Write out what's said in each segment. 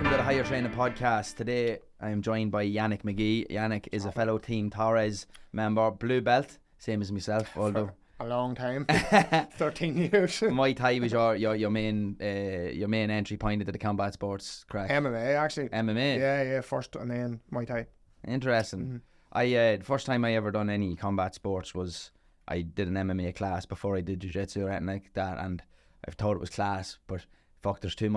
welcome to the Higher Training Podcast. Today I am joined by Yannick Magee. Yannick is a fellow Team Torres member, blue belt, same as myself, although a long time, 13 years. Muay Thai was your main entry point into the combat sports, correct? MMA actually. MMA? Yeah, first and then Muay Thai. Interesting. The first time I ever done any combat sports was I did an MMA class before I did Jiu-Jitsu or anything like that, and I thought it was class, but fuck, there was too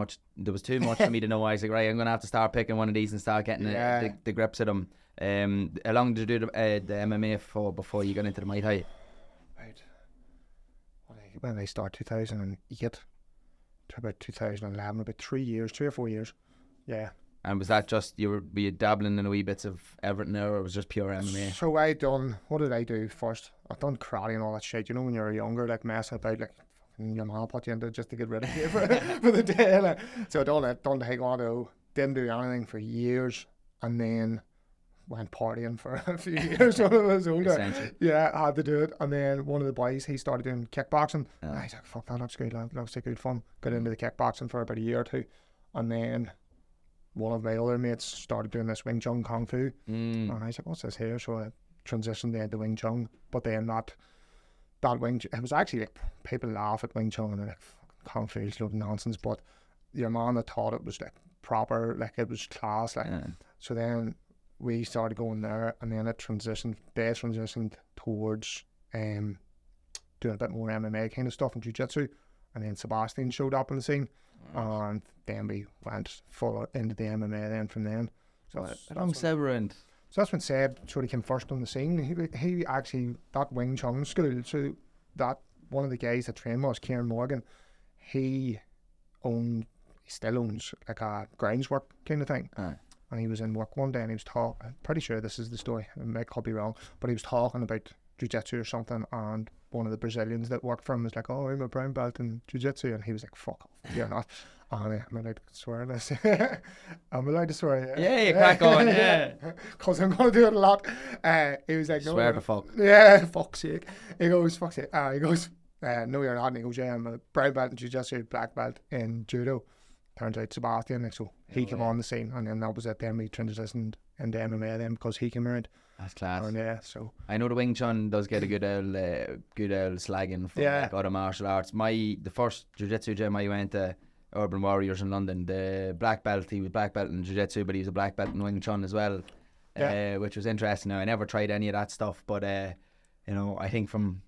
much for me to know. I was like, right, I'm going to have to start picking one of these and start getting the grips of them. How long did you do the MMA for before you got into the Muay Thai? Right. When I started 2008 to about 2011, about 3 or 4 years. Yeah. And was that just, were you dabbling in a wee bits of everything there, or it was just pure MMA? So what did I do first? I've done karate and all that shit, you know, when you're younger, like messing about, like your mom put you into just to get rid of you for the day. Like. So I done the taekwondo, didn't do anything for years, and then went partying for a few years when I was older. Yeah, I had to do it. And then one of the boys, he started doing kickboxing. And I was like, fuck, that looks good, that looks like good fun. Got into the kickboxing for about a year or two. And then one of my other mates started doing this Wing Chun Kung Fu. And I was like, what's this here? So I transitioned into Wing Chun. But then that Wing Chun, it was actually like, people laugh at Wing Chun and they're like, Kung Fu is a load of nonsense. But your man that taught it was like proper, like it was class. Like. So then we started going there, and then they transitioned towards doing a bit more MMA kind of stuff and Jiu-Jitsu, and then Sebastian showed up on the scene, and then we went full into the MMA then from then. So that's when Seb sort of came first on the scene. He actually, that Wing Chun school, so that one of the guys that trained was Kieran Morgan, he still owns like a grounds work kind of thing. And he was in work one day and he was talking, I'm pretty sure this is the story, I could be wrong, but he was talking about Jiu-Jitsu or something, and one of the Brazilians that worked for him was like, oh, I'm a brown belt in Jiu-Jitsu, and he was like, fuck off, you're not. And I'm allowed to swear this. I'm allowed to swear. Yeah, you crack on, yeah. Because I'm going to do it a lot. He was like, no. Swear to fuck. Yeah, fuck's sake. He goes, fuck's sake. He goes, no, you're not. And he goes, yeah, I'm a brown belt in Jiu-Jitsu, black belt in Judo. Turns out Sebastian, like, so he came on the scene, and then that was it. Then we transitioned into MMA then because he came around. That's class. And yeah, so I know the Wing Chun does get a good old slagging from like other martial arts. The first Jiu-Jitsu gym I went to, Urban Warriors in London, the black belt, he was black belt in Jiu-Jitsu, but he was a black belt in Wing Chun as well, which was interesting. Now I never tried any of that stuff, but I think from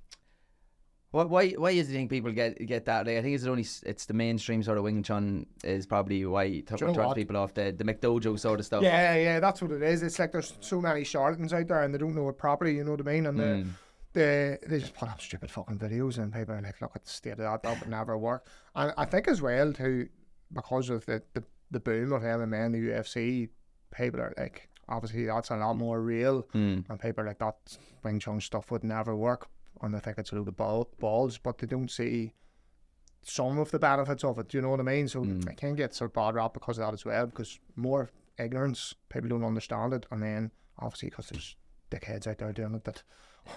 Why do you think people get that? Like, I think it's the mainstream sort of Wing Chun is probably why it turns people off the McDojo sort of stuff. Yeah, that's what it is. It's like there's so many charlatans out there and they don't know it properly, you know what I mean? And they just put up stupid fucking videos and people are like, look at the state of that would never work. And I think as well too, because of the boom of MMA and the UFC, people are like, obviously that's a lot more real, and people are like, that Wing Chun stuff would never work. And I think it's a load of balls, but they don't see some of the benefits of it. Do you know what I mean? So I can get sort of bad rap because of that as well, because more ignorance, people don't understand it, and then obviously because there's dickheads out there doing it that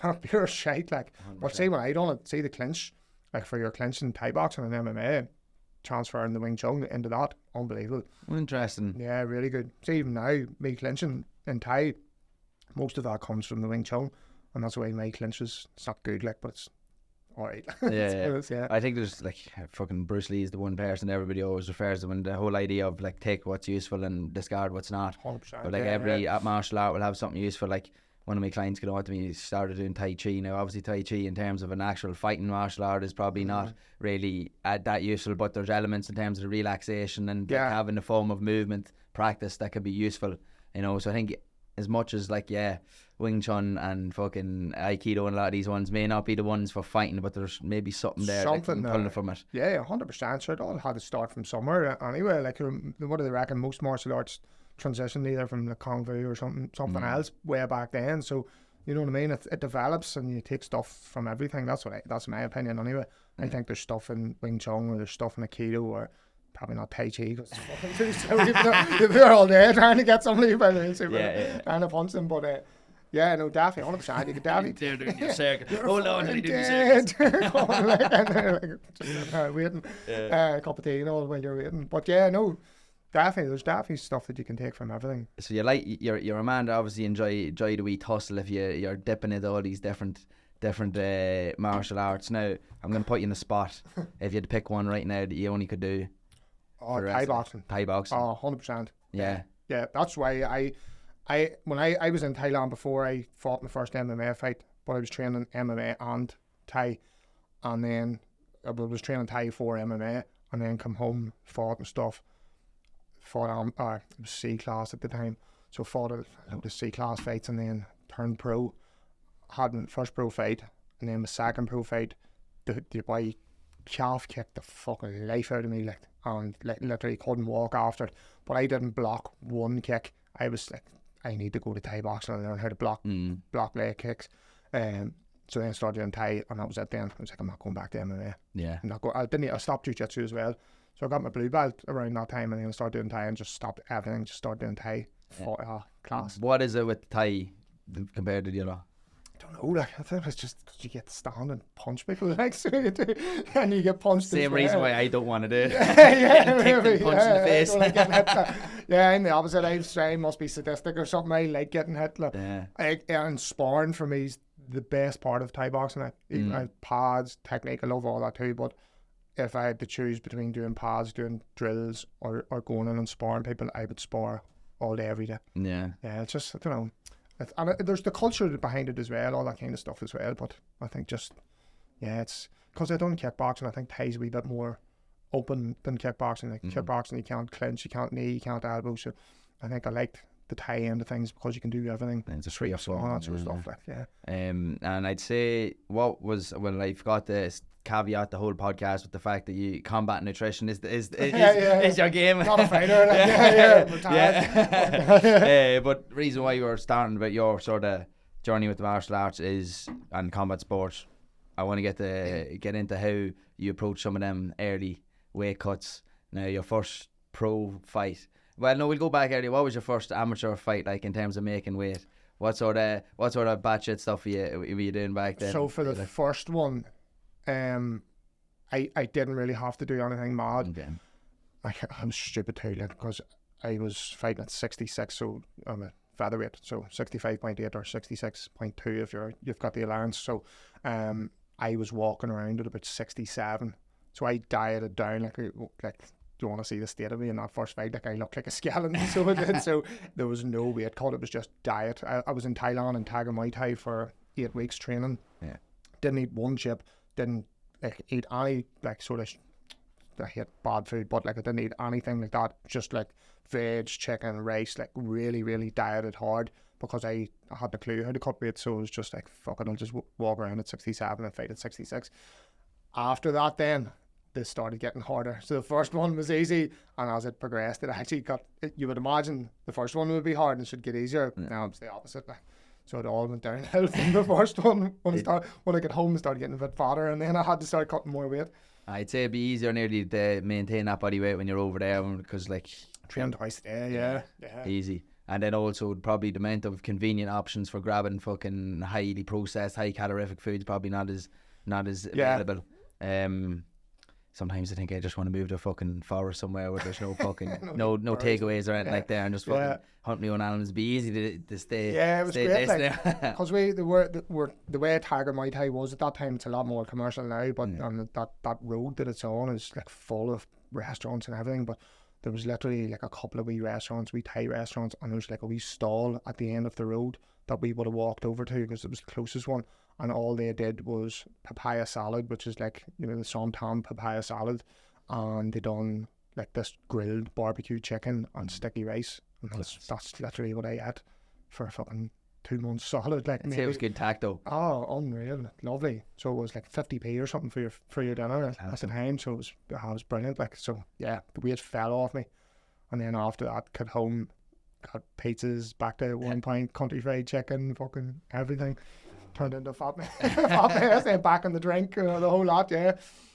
are pure shite. Like, 100%. But see when I done it, see the clinch, like for your clinching Thai boxing and MMA, transferring the Wing Chun into that, unbelievable. Interesting. Yeah, really good. See even now, me clinching in Thai, most of that comes from the Wing Chun. And that's why my clinch is, it's not good, like, but it's alright. Yeah. I think there's like fucking Bruce Lee is the one person everybody always refers to, when the whole idea of like take what's useful and discard what's not. 100%. But like every martial art will have something useful. Like one of my clients came on to me, he started doing Tai Chi. Now obviously Tai Chi in terms of an actual fighting martial art is probably not really that useful, but there's elements in terms of the relaxation and like having a form of movement practice that could be useful, you know. So I think as much as like Wing Chun and fucking Aikido and a lot of these ones may not be the ones for fighting, but there's maybe something there pulling from it. Yeah, 100%. So it all had to start from somewhere anyway. Like, what do they reckon? Most martial arts transition either from the Kung Fu or something else way back then. So you know what I mean? It develops and you take stuff from everything. That's my opinion anyway. I think there's stuff in Wing Chun or there's stuff in Aikido or probably not Tai Chi because it's fucking too slow. You're there all day trying to get somebody trying to punch them, but. Yeah, no, definitely, 100%. You could definitely. They're doing your circuit. Hold on, let me do your circuit. Waiting, a cup of tea, you know, when you're waiting. But yeah, no, Definitely, there's definitely stuff that you can take from everything. So you're a man that obviously enjoy the wee tussle if you're dipping into all these different martial arts. Now I'm gonna put you in the spot. If you had to pick one right now that you only could do. Oh, Thai boxing. Thai boxing. Oh, 100%. Yeah. Yeah, that's why when I was in Thailand before I fought my first MMA fight, but I was training MMA and Thai, and then I was training Thai for MMA, and then come home, fought and stuff. Fought it was C class at the time, so fought a load of C class fights, and then turned pro. Had my first pro fight, and then my second pro fight, the boy calf kicked the fucking life out of me, like, and like literally couldn't walk after it. But I didn't block one kick. I was like, I need to go to Thai boxing and learn how to block leg kicks. So then I started doing Thai, and that was it. Then I was like, I'm not going back to MMA. Yeah. I stopped jiu-jitsu as well. So I got my blue belt around that time, and then I started doing Thai and just stopped everything. Just started doing Thai. Class. What is it with Thai compared to the other? I don't know. Like, I think it's just because you get to stand and punch people next to you, and you get punched. Same reason why I don't want to do it. Maybe, punch in the face. Like getting hit. Yeah, I'm the opposite. I must be sadistic or something. I like getting hit. Like, and sparring for me is the best part of Thai boxing. I pads, technique, I love all that too. But if I had to choose between doing pads, doing drills, or going in and sparring people, I would spar all day, every day. Yeah. Yeah, it's just, I don't know. And there's the culture behind it as well, all that kind of stuff as well. But I think just, it's because I done kickboxing. I think Thai's a wee bit more open than kickboxing. Like kickboxing, you can't clinch, you can't knee, you can't elbow. So I think I liked the Thai end of things because you can do everything. And it's a free of all that sort of stuff. Like, yeah. And I'd say I forgot to caveat the whole podcast with the fact that you combat nutrition is your game. Not a fighter. Like, but reason why you were starting about your sort of journey with the martial arts and combat sports, I want to get into how you approach some of them early weight cuts. Now your first pro fight. Well, no, we'll go back earlier. What was your first amateur fight like in terms of making weight? What sort of batshit stuff were you doing back then? So for the first one, I didn't really have to do anything mad. Okay. I'm stupid too, like, because I was fighting at 66, so I'm a featherweight, so 65.8 or 66.2 if you've got the allowance. So I was walking around at about 67, so I dieted down like do you want to see the state of me in that first fight? Like, I looked like a skeleton. So it did. So there was no weight cut. It was just diet. I was in Thailand and Tiger Muay Thai for 8 weeks training. Yeah. Didn't eat one chip. Didn't eat any I hate bad food, but like I didn't eat anything like that. Just like veg, chicken, rice. Like really, really dieted hard because I had the clue how to cut weight. So it was just like, fuck it, I'll just walk around at 67 and fight at 66. After that, then this started getting harder. So the first one was easy, and as it progressed, it actually got. You would imagine the first one would be hard and it should get easier. Yeah. Now it's the opposite. So it all went downhill from the first one. When I got home, I started getting a bit fatter, and then I had to start cutting more weight. I'd say it'd be easier nearly to maintain that body weight when you're over there, because like train twice a day, yeah. Easy. And then also probably the amount of convenient options for grabbing fucking highly processed, high calorific foods probably not as available. Sometimes I think I just want to move to a fucking forest somewhere where there's no fucking no takeaways or anything like that, and just fucking hunt my own animals. It'd be easy to stay. Yeah, it was great. Because the way Tiger Muay Thai was at that time, it's a lot more commercial now. But on that road that it's on is like full of restaurants and everything. But there was literally like a couple of wee Thai restaurants, and there was like a wee stall at the end of the road that we would have walked over to because it was the closest one. And all they did was papaya salad, which is like, the somtam papaya salad. And they done like this grilled barbecue chicken and sticky rice. And that's literally what I ate for fucking 2 months solid. Like, it was good tacto. Oh, unreal. Lovely. So it was like 50p or something for your dinner at the time. So it was brilliant. Like, so yeah, the weight fell off me. And then after that, got home, got pizzas, back to 1 pint, country fried chicken, fucking everything. Turned into fat man, back in the drink, the whole lot, yeah.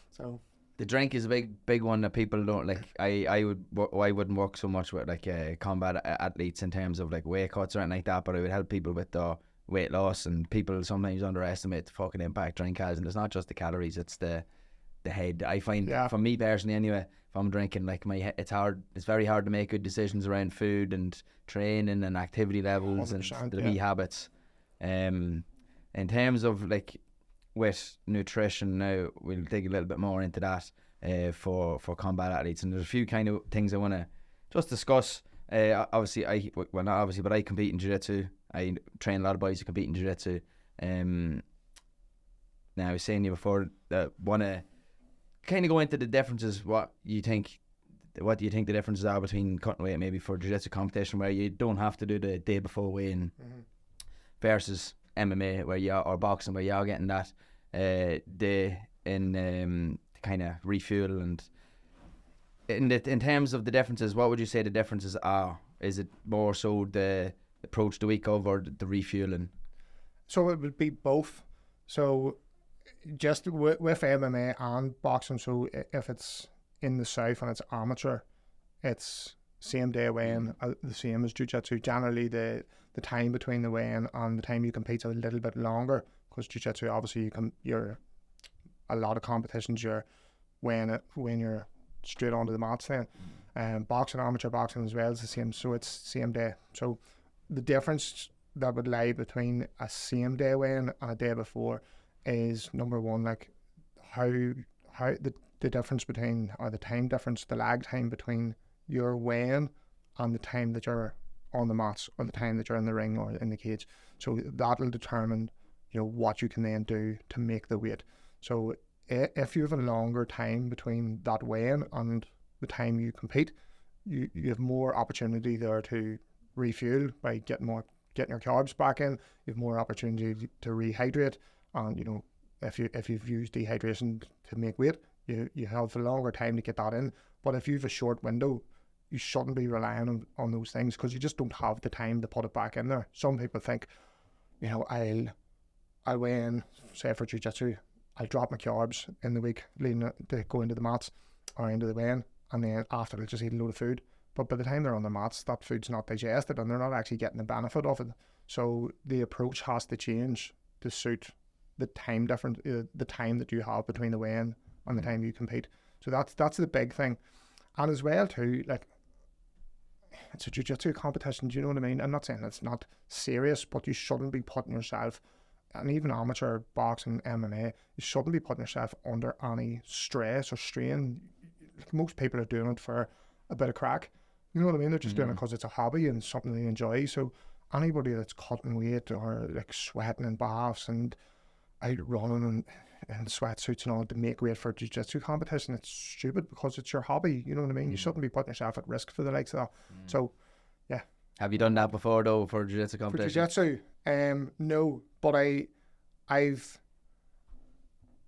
So the drink is a big one that people don't like. I wouldn't work so much with like combat athletes in terms of like weight cuts or anything like that, but I would help people with the weight loss, and people sometimes underestimate the fucking impact drink has, and it's not just the calories, it's the the head. I find, for me personally anyway, if I'm drinking, like it's very hard to make good decisions around food and training and activity levels and the wee habits. In terms of like with nutrition now, we'll dig a little bit more into that for combat athletes, and there's a few kind of things I want to just discuss. Obviously not obviously, but I compete in jiu-jitsu. I train a lot of boys who compete in jiu-jitsu. Now I was saying to you before that want to kind of go into the differences. What do you think the differences are between cutting weight maybe for jiu-jitsu competition, where you don't have to do the day before weigh-in, versus MMA or boxing, where you're getting that day in kind of refuel? And in terms of the differences, what would you say the differences are? Is it more so the approach the week of, or the refueling? So it would be both. So just with MMA and boxing, so if it's in the south and it's amateur, it's same day weigh-in, the same as jiu-jitsu. Generally the time between the weigh-in and the time you compete is a little bit longer, because jiu-jitsu obviously you're a lot of competitions you're weighing it when you're straight onto the mats then. Boxing, amateur boxing as well is the same, so it's same day. So the difference that would lie between a same day weigh-in and a day before is, number one, like how the difference between, or the time difference, the lag time between your weigh-in and the time that you're on the mats, or the time that you're in the ring or in the cage. So that'll determine, what you can then do to make the weight. So if you have a longer time between that weigh-in and the time you compete, you have more opportunity there to refuel by getting your carbs back in. You have more opportunity to rehydrate, and if you've used dehydration to make weight, you have a longer time to get that in. But if you have a short window, you shouldn't be relying on those things, because you just don't have the time to put it back in there. Some people think, I'll weigh in, say for jiu-jitsu, I'll drop my carbs in the week leading to go into the mats or into the weigh-in, and then after I'll just eat a load of food. But by the time they're on the mats, that food's not digested and they're not actually getting the benefit of it. So the approach has to change to suit the time difference, the time that you have between the weigh-in and the time you compete. So that's the big thing. And as well too, like, it's a jiu-jitsu competition, do you know what I mean? I'm not saying it's not serious, but you shouldn't be putting yourself, and even amateur boxing, MMA, you shouldn't be putting yourself under any stress or strain. Like, most people are doing it for a bit of crack. You know what I mean? They're just doing it because it's a hobby and something they enjoy. So anybody that's cutting weight or like sweating in baths and out running and sweatsuits and all to make weight for a jiu-jitsu competition, it's stupid, because it's your hobby. You know what I mean? You shouldn't be putting yourself at risk for the likes of that. So, yeah. Have you done that before though for jiu-jitsu competition? For jiu-jitsu, no. But I've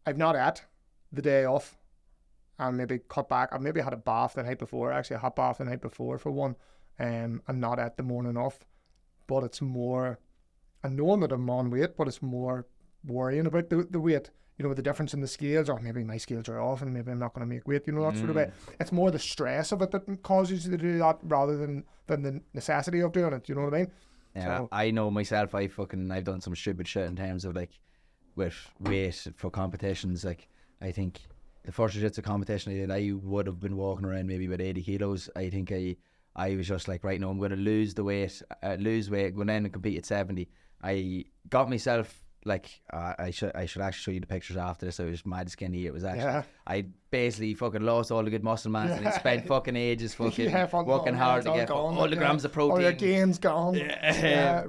not ate the day off and maybe cut back. I maybe had a bath the night before. Actually, a hot bath the night before for one, and not at the morning off. But it's more, I know that I'm on weight, but it's more worrying about the weight. The difference in the scales, or maybe my scales are off and maybe I'm not going to make weight. That sort of way. It's more the stress of it that causes you to do that, rather than the necessity of doing it. You know what I mean? Yeah, so, I know myself. I've done some stupid shit in terms of like with weight for competitions. Like, I think the first jiu-jitsu competition I did, I would have been walking around maybe with 80 kilos. I think I was just like, right now I'm going to lose weight, go in and compete at 70. I got myself like, I should actually show you the pictures after this. I was mad skinny. It was actually, I basically fucking lost all the good muscle mass and spent fucking ages fucking working hard to get all the grams of protein. All your gains gone. I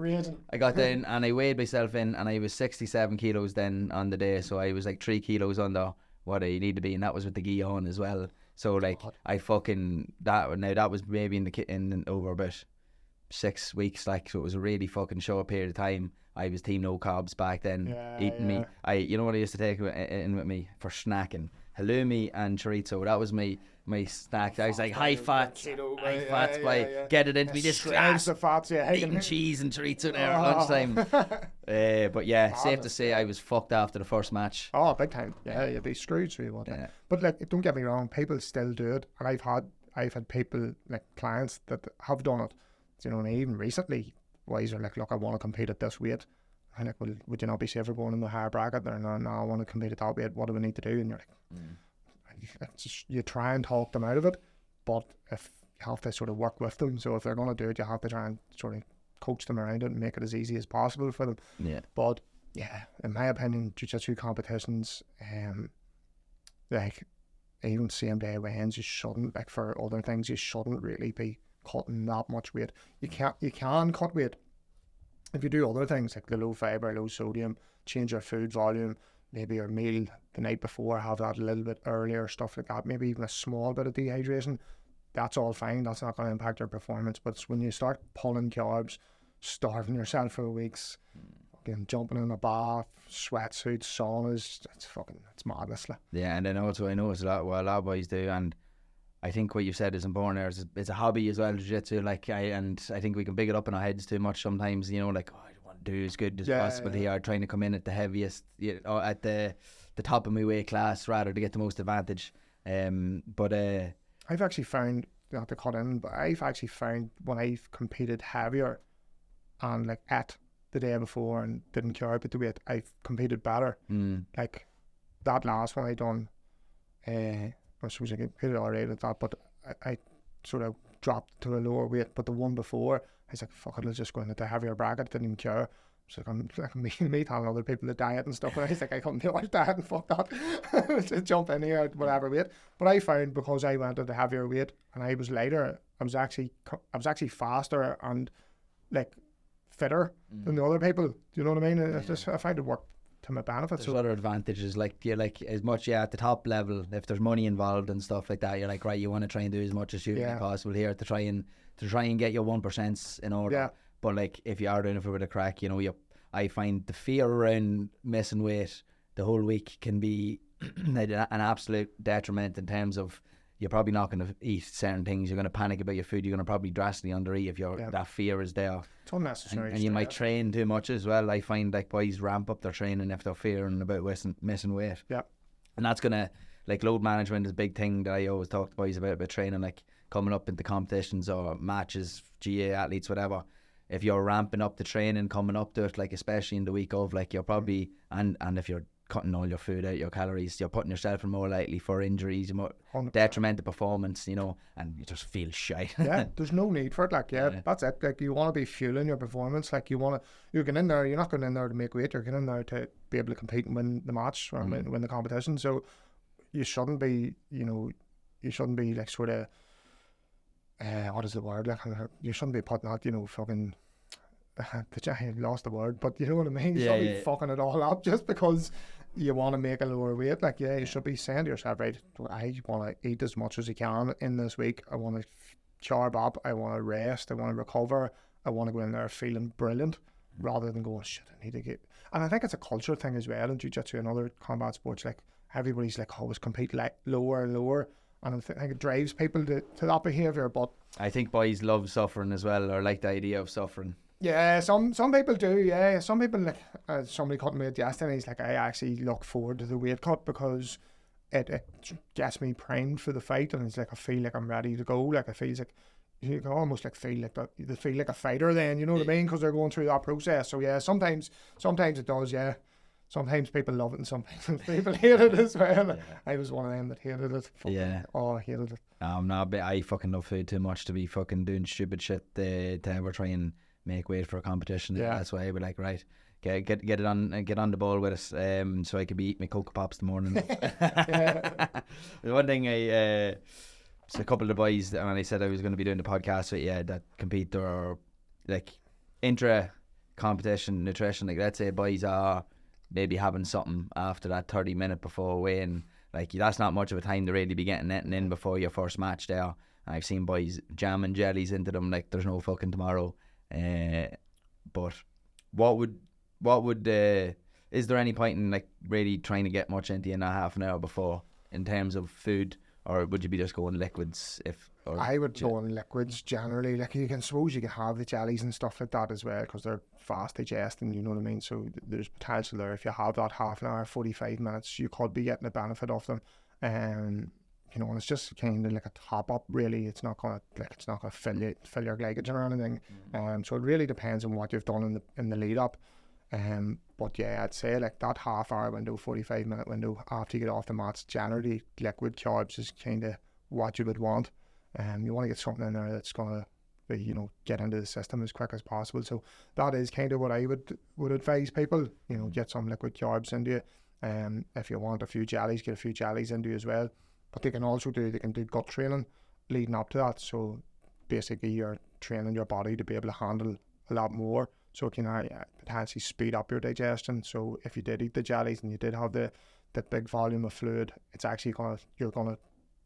got down and I weighed myself in, and I was 67 kilos then on the day. So I was like 3 kilos under what I need to be, and that was with the gi on as well. So like, I fucking, that was maybe in over about 6 weeks, like, so it was a really fucking short period of time. I was team no carbs back then, eating meat. You know what I used to take in with me for snacking? Halloumi and chorizo. That was my snack. I was like, high fats, get it into me. This glass of fats, eating cheese and chorizo there at lunchtime. But yeah, safe to say I was fucked after the first match. Oh, big time. Yeah, you'd be screwed through what. Yeah. But like, don't get me wrong, people still do it, and I've had people, like clients, that have done it. You know, and even recently, boys are like, look, I want to compete at this weight. I'm like, well, would you not be safer going in the higher bracket? They're no, I want to compete at that weight. What do we need to do? And you're like, you try and talk them out of it, but if you have to sort of work with them, so if they're going to do it, you have to try and sort of coach them around it and make it as easy as possible for them. Yeah. But yeah, in my opinion, jiu-jitsu competitions, like even same day weigh-ins, you shouldn't, like for other things, you shouldn't really be cutting that much weight. You can cut weight if you do other things like the low fiber, low sodium, change your food volume, maybe your meal the night before, have that a little bit earlier, stuff like that, maybe even a small bit of dehydration. That's all fine. That's not going to impact your performance. But it's when you start pulling carbs, starving yourself for weeks, fucking jumping in a bath, sweatsuits, saunas, it's madness. Like. Yeah, and then also I know it's a lot of boys do, and I think what you said is important there. It's a hobby as well, jiu-jitsu. Like I think we can big it up in our heads too much sometimes. You know, like I want to do as good as possible here, trying to come in at the heaviest, at the top of my weight class rather to get the most advantage. But I've actually found, not to cut in, but I've actually found when I've competed heavier and like ate the day before and didn't care about the weight, I've competed better. Like that last one I done, I suppose I competed alright at that, but I sort of dropped to a lower weight. But the one before, I was like, fuck it, let's just go in at the heavier bracket. Didn't even care. So I'm like me telling other people to diet and stuff, and I was like, I couldn't do much diet and fuck that. Just jump in here at whatever weight. But I found because I went at the heavier weight and I was lighter, I was actually faster and like fitter than the other people. Do you know what I mean? I find it worked to my benefit. There's other advantages, like you're like as much at the top level. If there's money involved and stuff like that, you're like, right, you want to try and do as much as humanly possible here to try and get your 1% in order. Yeah. But like if you are doing it for a bit of crack, you know, I find the fear around missing weight the whole week can be an absolute detriment in terms of you're probably not going to eat certain things. You're going to panic about your food. You're going to probably drastically undereat if that fear is there. It's unnecessary. And you might train too much as well. I find like boys ramp up their training if they're fearing about missing weight. Yeah. And that's going to, like, load management is a big thing that I always talk to boys about training, like coming up into competitions or matches, GA athletes, whatever. If you're ramping up the training, coming up to it, like especially in the week of, like you're probably, and if you're cutting all your food out, your calories, you're putting yourself in more likely for injuries, more detrimental performance, you know, and you just feel shite. Yeah, there's no need for it. Like, that's it. Like, you want to be fueling your performance. Like, you're getting in there. You're not going in there to make weight. You're getting in there to be able to compete and win the match or win the competition. So you shouldn't be, like sort of. What is the word? Like, you shouldn't be putting that, fucking. I lost the word, but you know what I mean. You shouldn't be fucking it all up just because you want to make a lower weight. Like, you should be saying to yourself, right, I want to eat as much as I can in this week. I want to carb up. I want to rest. I want to recover. I want to go in there feeling brilliant, rather than going, shit, I need to get. And I think it's a culture thing as well in jiu-jitsu and other combat sports. Like, everybody's like always compete like lower and lower. And I think it drives people to that behaviour. But I think boys love suffering as well, or like the idea of suffering. Yeah, some people do. Yeah, some people, like somebody cut me at yesterday. He's like, I actually look forward to the weight cut because it gets me primed for the fight, and it's like I feel like I'm ready to go. Like, it feels like you can almost like feel like that. They feel like a fighter then. You know what I mean? Because they're going through that process. So yeah, sometimes it does. Yeah. Sometimes people love it and sometimes people hate it as well. Yeah. I was one of them that hated it. I hated it. I fucking love food too much to be fucking doing stupid shit to ever try and make weight for a competition. Yeah. That's why I would like, right, get it on, get on the ball with us, so I could be eating my Cocoa Pops in the morning. The one thing so a couple of the boys, and I said I was going to be doing the podcast with that compete or like intra competition nutrition. Like, let's say boys are maybe having something after that 30-minute before weighing, like that's not much of a time to really be getting anything in before your first match there. And I've seen boys jamming jellies into them like there's no fucking tomorrow. But what would is there any point in like really trying to get much into you in that half an hour before in terms of food, or would you be just going liquids? I would go on liquids generally. Like, you can have the jellies and stuff like that as well because they're fast digesting, you know what I mean? So there's potential there. If you have that half an hour, 45 minutes, you could be getting the benefit of them. And it's just kind of like a top up really. It's not gonna fill your glycogen or anything. So it really depends on what you've done in the lead up. But yeah, I'd say like that half-hour window, 45-minute window after you get off the mats, generally liquid carbs is kind of what you would want. You want to get something in there that's going to, you know, get into the system as quick as possible. So that is kind of what I would advise people, you know, get some liquid carbs into you. If you want a few jellies, get a few jellies into you as well. But they can do gut training leading up to that. So basically you're training your body to be able to handle a lot more. So it can potentially speed up your digestion. So if you did eat the jellies and you did have the big volume of fluid, it's actually you're gonna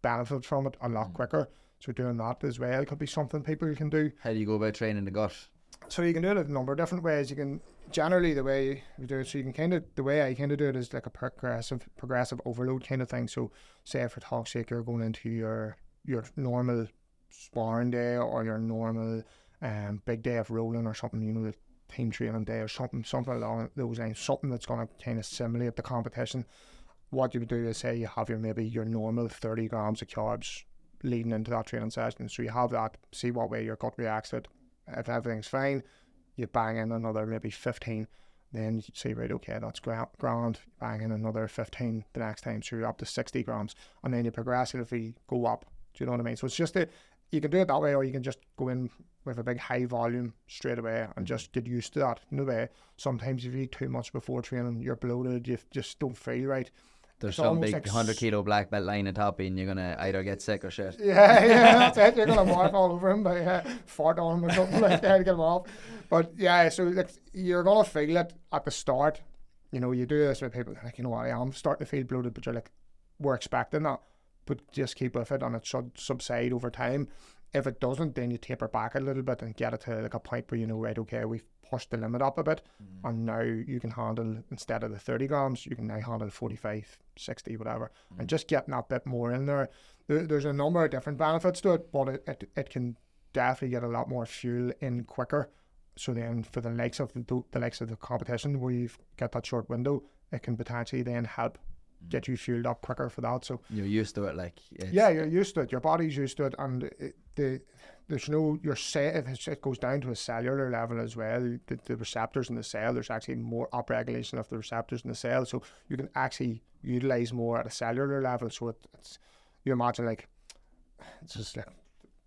benefit from it a lot quicker. So doing that as well could be something people can do. How do you go about training the gut? So you can do it a number of different ways. You can generally the way you do it. So you can the way I kind of do it is like a progressive overload kind of thing. So say for talk's sake, you're going into your normal sparring day or your normal big day of rolling or something, you know, the team training day or something along those lines, something that's going to kind of simulate the competition. What you would do is say you have your normal 30 grams of carbs leading into that training session. So you have that, see what way your gut reacts to it. If everything's fine, you bang in another maybe 15. Then you say, right, okay, that's grand. Bang in another 15 the next time. So you're up to 60 grams. And then you progressively go up. Do you know what I mean? So it's just you can do it that way, or you can just go in with a big high volume straight away and just get used to that. No way. Sometimes if you eat too much before training, you're bloated, you just don't feel right. There's some big 100 kilo black belt lying atop you and you're going to either get sick or shit. Yeah, that's it. You're going to morph all over him by fart on him or something like that to get him off. But yeah, so like, you're going to feel it at the start. You know, you do this with people, like, you know what, I am starting to feel bloated, but you're like, we're expecting that. But just keep with it and it should subside over time. If it doesn't, then you taper back a little bit and get it to like a point where you know, right, okay, we've pushed the limit up a bit, and now you can handle, instead of the 30 grams, you can now handle 45, 60, whatever, and just getting that bit more in there. There's a number of different benefits to it, but it can definitely get a lot more fuel in quicker. So then for the likes of the competition where you've got that short window, it can potentially then help get you fueled up quicker for that. So you're used to it, like you're used to it. Your body's used to it, and it goes down to a cellular level as well. The receptors in the cell, there's actually more upregulation of the receptors in the cell, so you can actually utilize more at a cellular level. So it's you imagine like it's just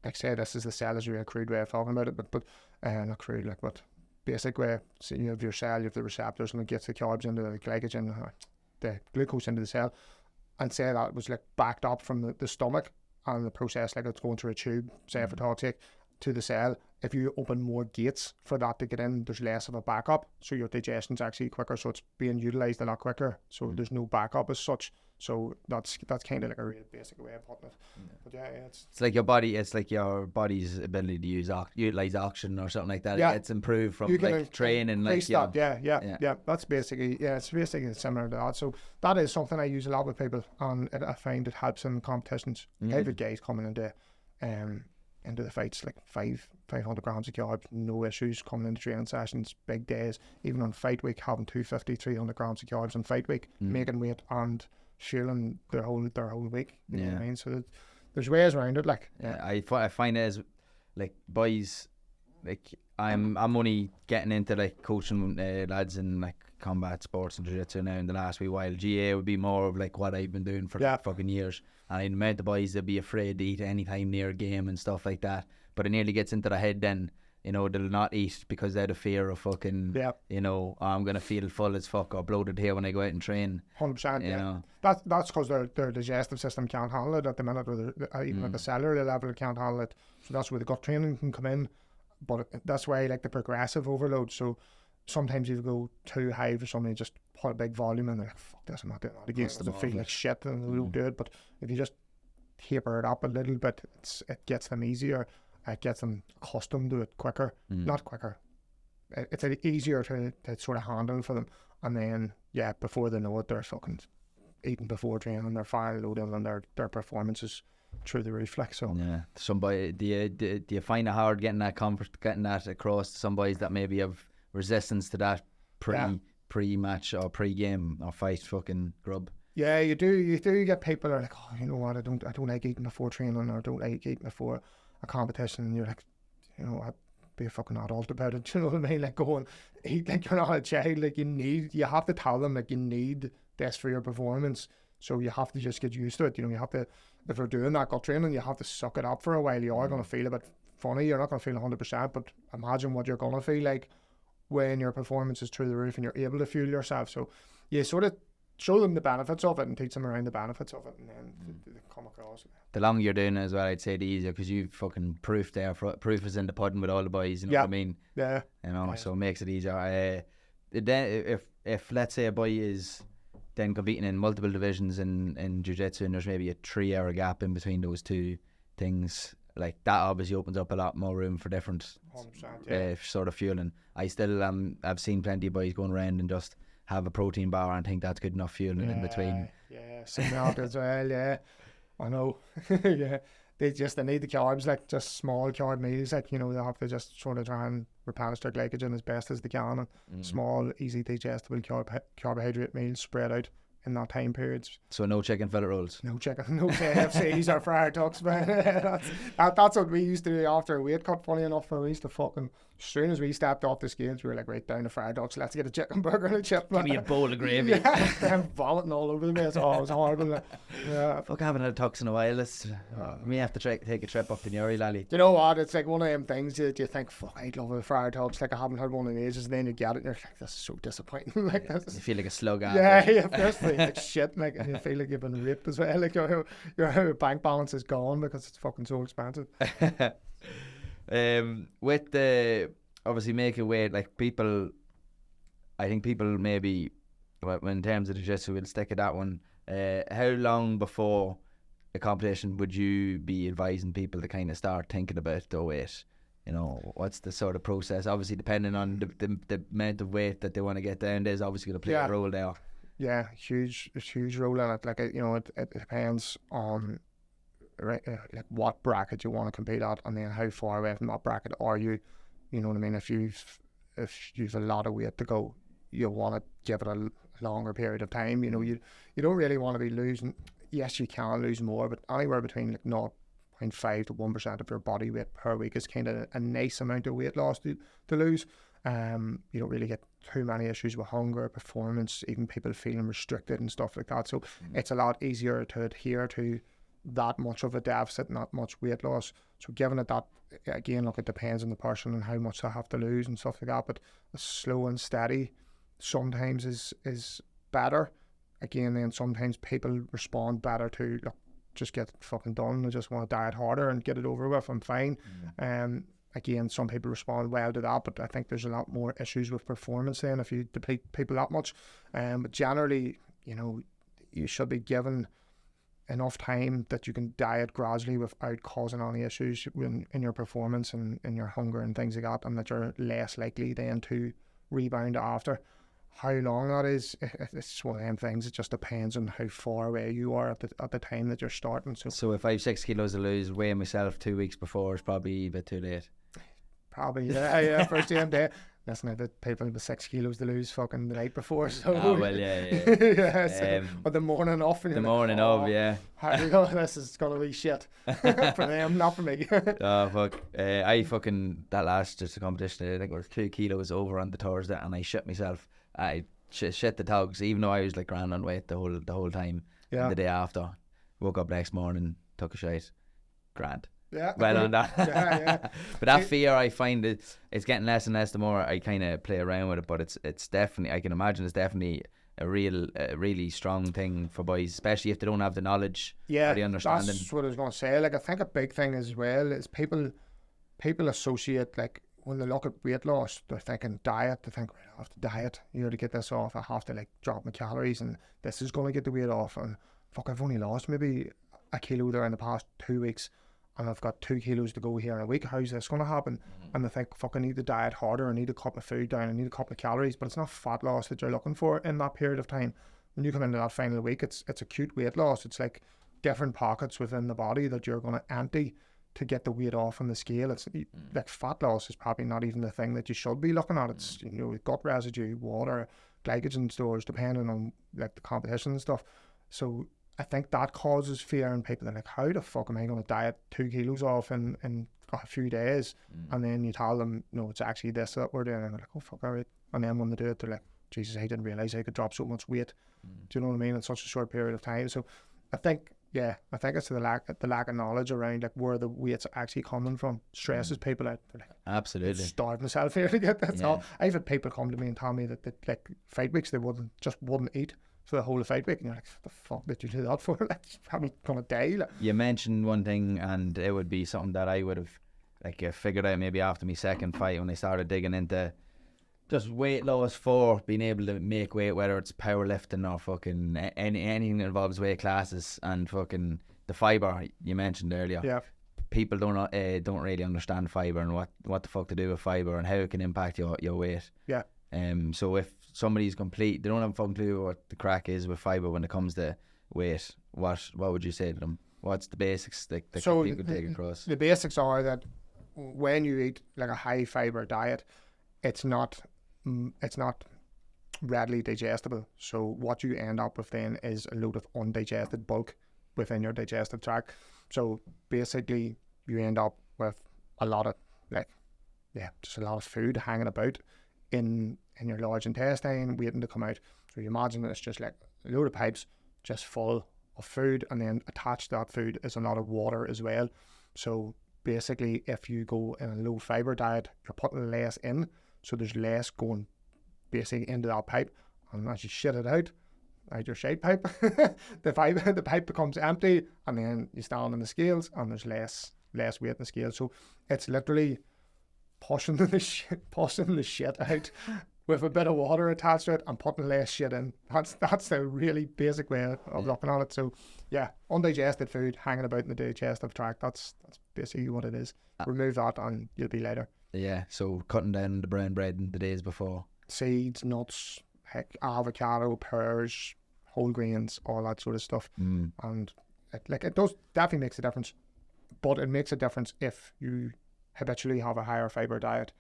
like say this is the cell is a real crude way of talking about it, but not crude like, but basic way. So you have your cell, you have the receptors, and it gets the carbs into the glycogen, the glucose into the cell, and say that was like backed up from the stomach and the process, like it's going through a tube, say for talk's sake, to the cell. If you open more gates for that to get in, there's less of a backup, so your digestion's actually quicker, so it's being utilized a lot quicker, so there's no backup as such. So that's kind of like a real basic way of putting it. But yeah, it's like your body, it's like your body's ability to utilize oxygen or something like that. Yeah, it's improved from like training, like that. Yeah. That's basically it's basically similar to that. So that is something I use a lot with people, and I find it helps in competitions. I've had guys coming into the fights like 500 grams of carbs, no issues, coming into training sessions, big days, even on fight week, having 250, 300 grams of carbs on fight week, making weight and fueling their whole week. You know what I mean? So there's ways around it. Like I find it as like boys, like I'm only getting into like coaching lads in like combat sports and jiu-jitsu now in the last wee while. GA would be more of like what I've been doing for fucking years, and I met the boys that be afraid to eat any time near a game and stuff like that, but it nearly gets into their head then, you know, they'll not eat because they have the fear of fucking, you know, I'm going to feel full as fuck or bloated here when I go out and train. 100%, you know. That's because their digestive system can't handle it at the minute, or even at the cellular level it can't handle it. So that's where the gut training can come in. But that's why I like the progressive overload. So sometimes you go too high for somebody, just put a big volume and they're like, fuck this, I'm not doing that again, because they feel like shit and they don't do it. But if you just taper it up a little bit, it gets them easier. It gets them accustomed to it quicker. Not quicker. It's easier to sort of handle for them. And then, before they know it, they're fucking eating before training, they're fire loading, and their performance is through the roof. Like, so. Yeah. Somebody, do you find it hard getting that across to some boys that maybe have resistance to that pre-match or pre-game or fight fucking grub? Yeah, you do. You do get people that are like, oh, you know what, I don't like eating before training, or I don't like eating before a competition. And you're like, you know what, be a fucking adult about it. You know what I mean? Like, go and eat like you're not a child. Like, you have to tell them, like, you need this for your performance. So you have to just get used to it. You know, you have to, if you're doing that gut training, you have to suck it up for a while. You are going to feel a bit funny. You're not going to feel 100%, but imagine what you're going to feel like when your performance is through the roof and you're able to fuel yourself. So you sort of show them the benefits of it and teach them around the benefits of it, and then they come across it. The longer you're doing it as well, I'd say the easier, because you fucking proof proof is in the pudding with all the boys, you know what I mean? Yeah. You know, so it makes it easier. Then if let's say a boy is then competing in multiple divisions in jiu-jitsu, and there's maybe a 3-hour gap in between those two things, like that obviously opens up a lot more room for different 100%, sort of fueling. I still I've seen plenty of boys going around and just have a protein bar and think that's good enough fueling in between. Yeah, same that as well. Yeah, I know. Yeah, they need the carbs, like just small carb meals. Like, you know, they have to just sort of try and replenish their glycogen as best as they can, and small, easy digestible carbohydrate meals spread out in that time periods. So no chicken fillet rolls. No chicken, no KFCs or fried ducks, man. That's what we used to do after a weight cut. Funny enough, we used to fucking, as soon as we stepped off the scales, we were like, right, down to fried ducks, let's get a chicken burger and a chip, man. Give me a bowl of gravy. Yeah, I'm vomiting all over the place. Oh, it was horrible. Yeah. Fuck, I haven't had a tux in a while. We have to take a trip up to Newry, lally. Do you know what? It's like one of them things that you think, fuck, I'd love a fried ducks. Like, I haven't had one in ages, and then you get it, and you're like, that's so disappointing. Like, you feel like a slug after. Yeah, firstly, like shit. Like, and you feel like you've been raped as well. Like, your bank balance is gone because it's fucking so expensive. With the obviously making weight, like people, I think people maybe, well, in terms of the jiu-jitsu, we'll stick at that one. How long before a competition would you be advising people to kind of start thinking about their weight? You know, what's the sort of process? Obviously, depending on the amount of weight that they want to get down, there's obviously going to play a role there. Yeah, huge role in it. Like, you know, it depends on like what bracket you want to compete at, and then how far away from that bracket are you. You know what I mean? If you've a lot of weight to go, you want to give it a longer period of time. You know, you don't really want to be losing. Yes, you can lose more, but anywhere between like 0.5 to 1% of your body weight per week is kind of a nice amount of weight loss to lose. You don't really get too many issues with hunger, performance, even people feeling restricted and stuff like that. So it's a lot easier to adhere to that much of a deficit and that much weight loss. So given it that, again, look, it depends on the person and how much they have to lose and stuff like that, but slow and steady sometimes is better. Again, then sometimes people respond better to, look, just get it fucking done. I just want to diet harder and get it over with. I'm fine. Again, some people respond well to that, but I think there's a lot more issues with performance then if you deplete people that much. But generally, you know, you should be given enough time that you can diet gradually without causing any issues in your performance and in your hunger and things like that, and that you're less likely then to rebound after. How long that is, it's one of them things. It just depends on how far away you are at the time that you're starting. So if I have 6 kilos to lose, weighing myself 2 weeks before is probably a bit too late. Probably, yeah. First day. Listen, I've had people with 6 kilos to lose fucking the night before. So yeah. Or the morning off. And the morning of, yeah. This is gonna be shit for them, not for me. Oh fuck! I fucking that last just a competition. I think it was 2 kilos over on the Thursday, and I shit myself. I shit the togs, even though I was like grand on weight the whole time. Yeah. The day after, woke up next morning, took a shite, grand. Yeah. Well on that. Yeah. But that fear, I find it's getting less and less the more I kind of play around with it. But it's definitely, I can imagine it's definitely a really strong thing for boys, especially if they don't have the knowledge or the understanding. That's what I was going to say. Like, I think a big thing as well is people associate, like, when they look at weight loss, they're thinking diet. They think, right, I have to diet, you know, to get this off. I have to like drop my calories, and this is going to get the weight off. And fuck, I've only lost maybe a kilo there in the past 2 weeks, and I've got 2 kilos to go here in a week. How's this going to happen? And they think, fuck, I need to diet harder. I need to cut my food down. I need to cut my calories. But it's not fat loss that you're looking for in that period of time. When you come into that final week, it's acute weight loss. It's like different pockets within the body that you're going to empty to get the weight off on the scale. It's like fat loss is probably not even the thing that you should be looking at. It's, you know, gut residue, water, glycogen stores, depending on like the competition and stuff. So I think that causes fear in people. They're like, how the fuck am I going to diet 2 kilos off in a few days, and then you tell them, no, it's actually this that we're doing, and they're like, oh fuck, alright. And then when they do it, they're like, Jesus, I didn't realise I could drop so much weight. Do you know what I mean? In such a short period of time. So I think it's the lack of knowledge around like where the weight's actually coming from. Stresses people out. They're like, absolutely, starve myself here to get this. All. I've had people come to me and tell me that like fight weeks they wouldn't eat for the whole of fight week, and you're like, what the fuck did you do that for? Like, you're probably gonna die. Like. You mentioned one thing, and it would be something that I would have figured out maybe after my second fight when I started digging into just weight loss for being able to make weight, whether it's powerlifting or fucking anything that involves weight classes, and fucking the fibre you mentioned earlier. Yeah. People don't really understand fibre and what the fuck to do with fibre and how it can impact your weight. Yeah. So if somebody's they don't have a fucking clue what the crack is with fibre when it comes to weight, what would you say to them? What's the basics that people could take across? The basics are that when you eat like a high fibre diet, it's not readily digestible. So what you end up with then is a load of undigested bulk within your digestive tract. So basically you end up with a lot of just a lot of food hanging about in your large intestine waiting to come out. So you imagine that it's just like a load of pipes just full of food, and then attached to that food is a lot of water as well. So basically if you go in a low fibre diet, you're putting less in. So there's less going basically into that pipe, and as you shit it out your shite pipe, the pipe becomes empty, and then you stand on the scales, and there's less weight in the scales. So it's literally pushing the shit out with a bit of water attached to it and putting less shit in. That's the really basic way of looking at it. So yeah, undigested food hanging about in the digestive tract. That's basically what it is. Remove that, and you'll be lighter. Yeah, so cutting down the brown bread in the days before. Seeds, nuts, avocado, pears, whole grains, all that sort of stuff. And it does definitely makes a difference, but it makes a difference if you habitually have a higher fibre diet.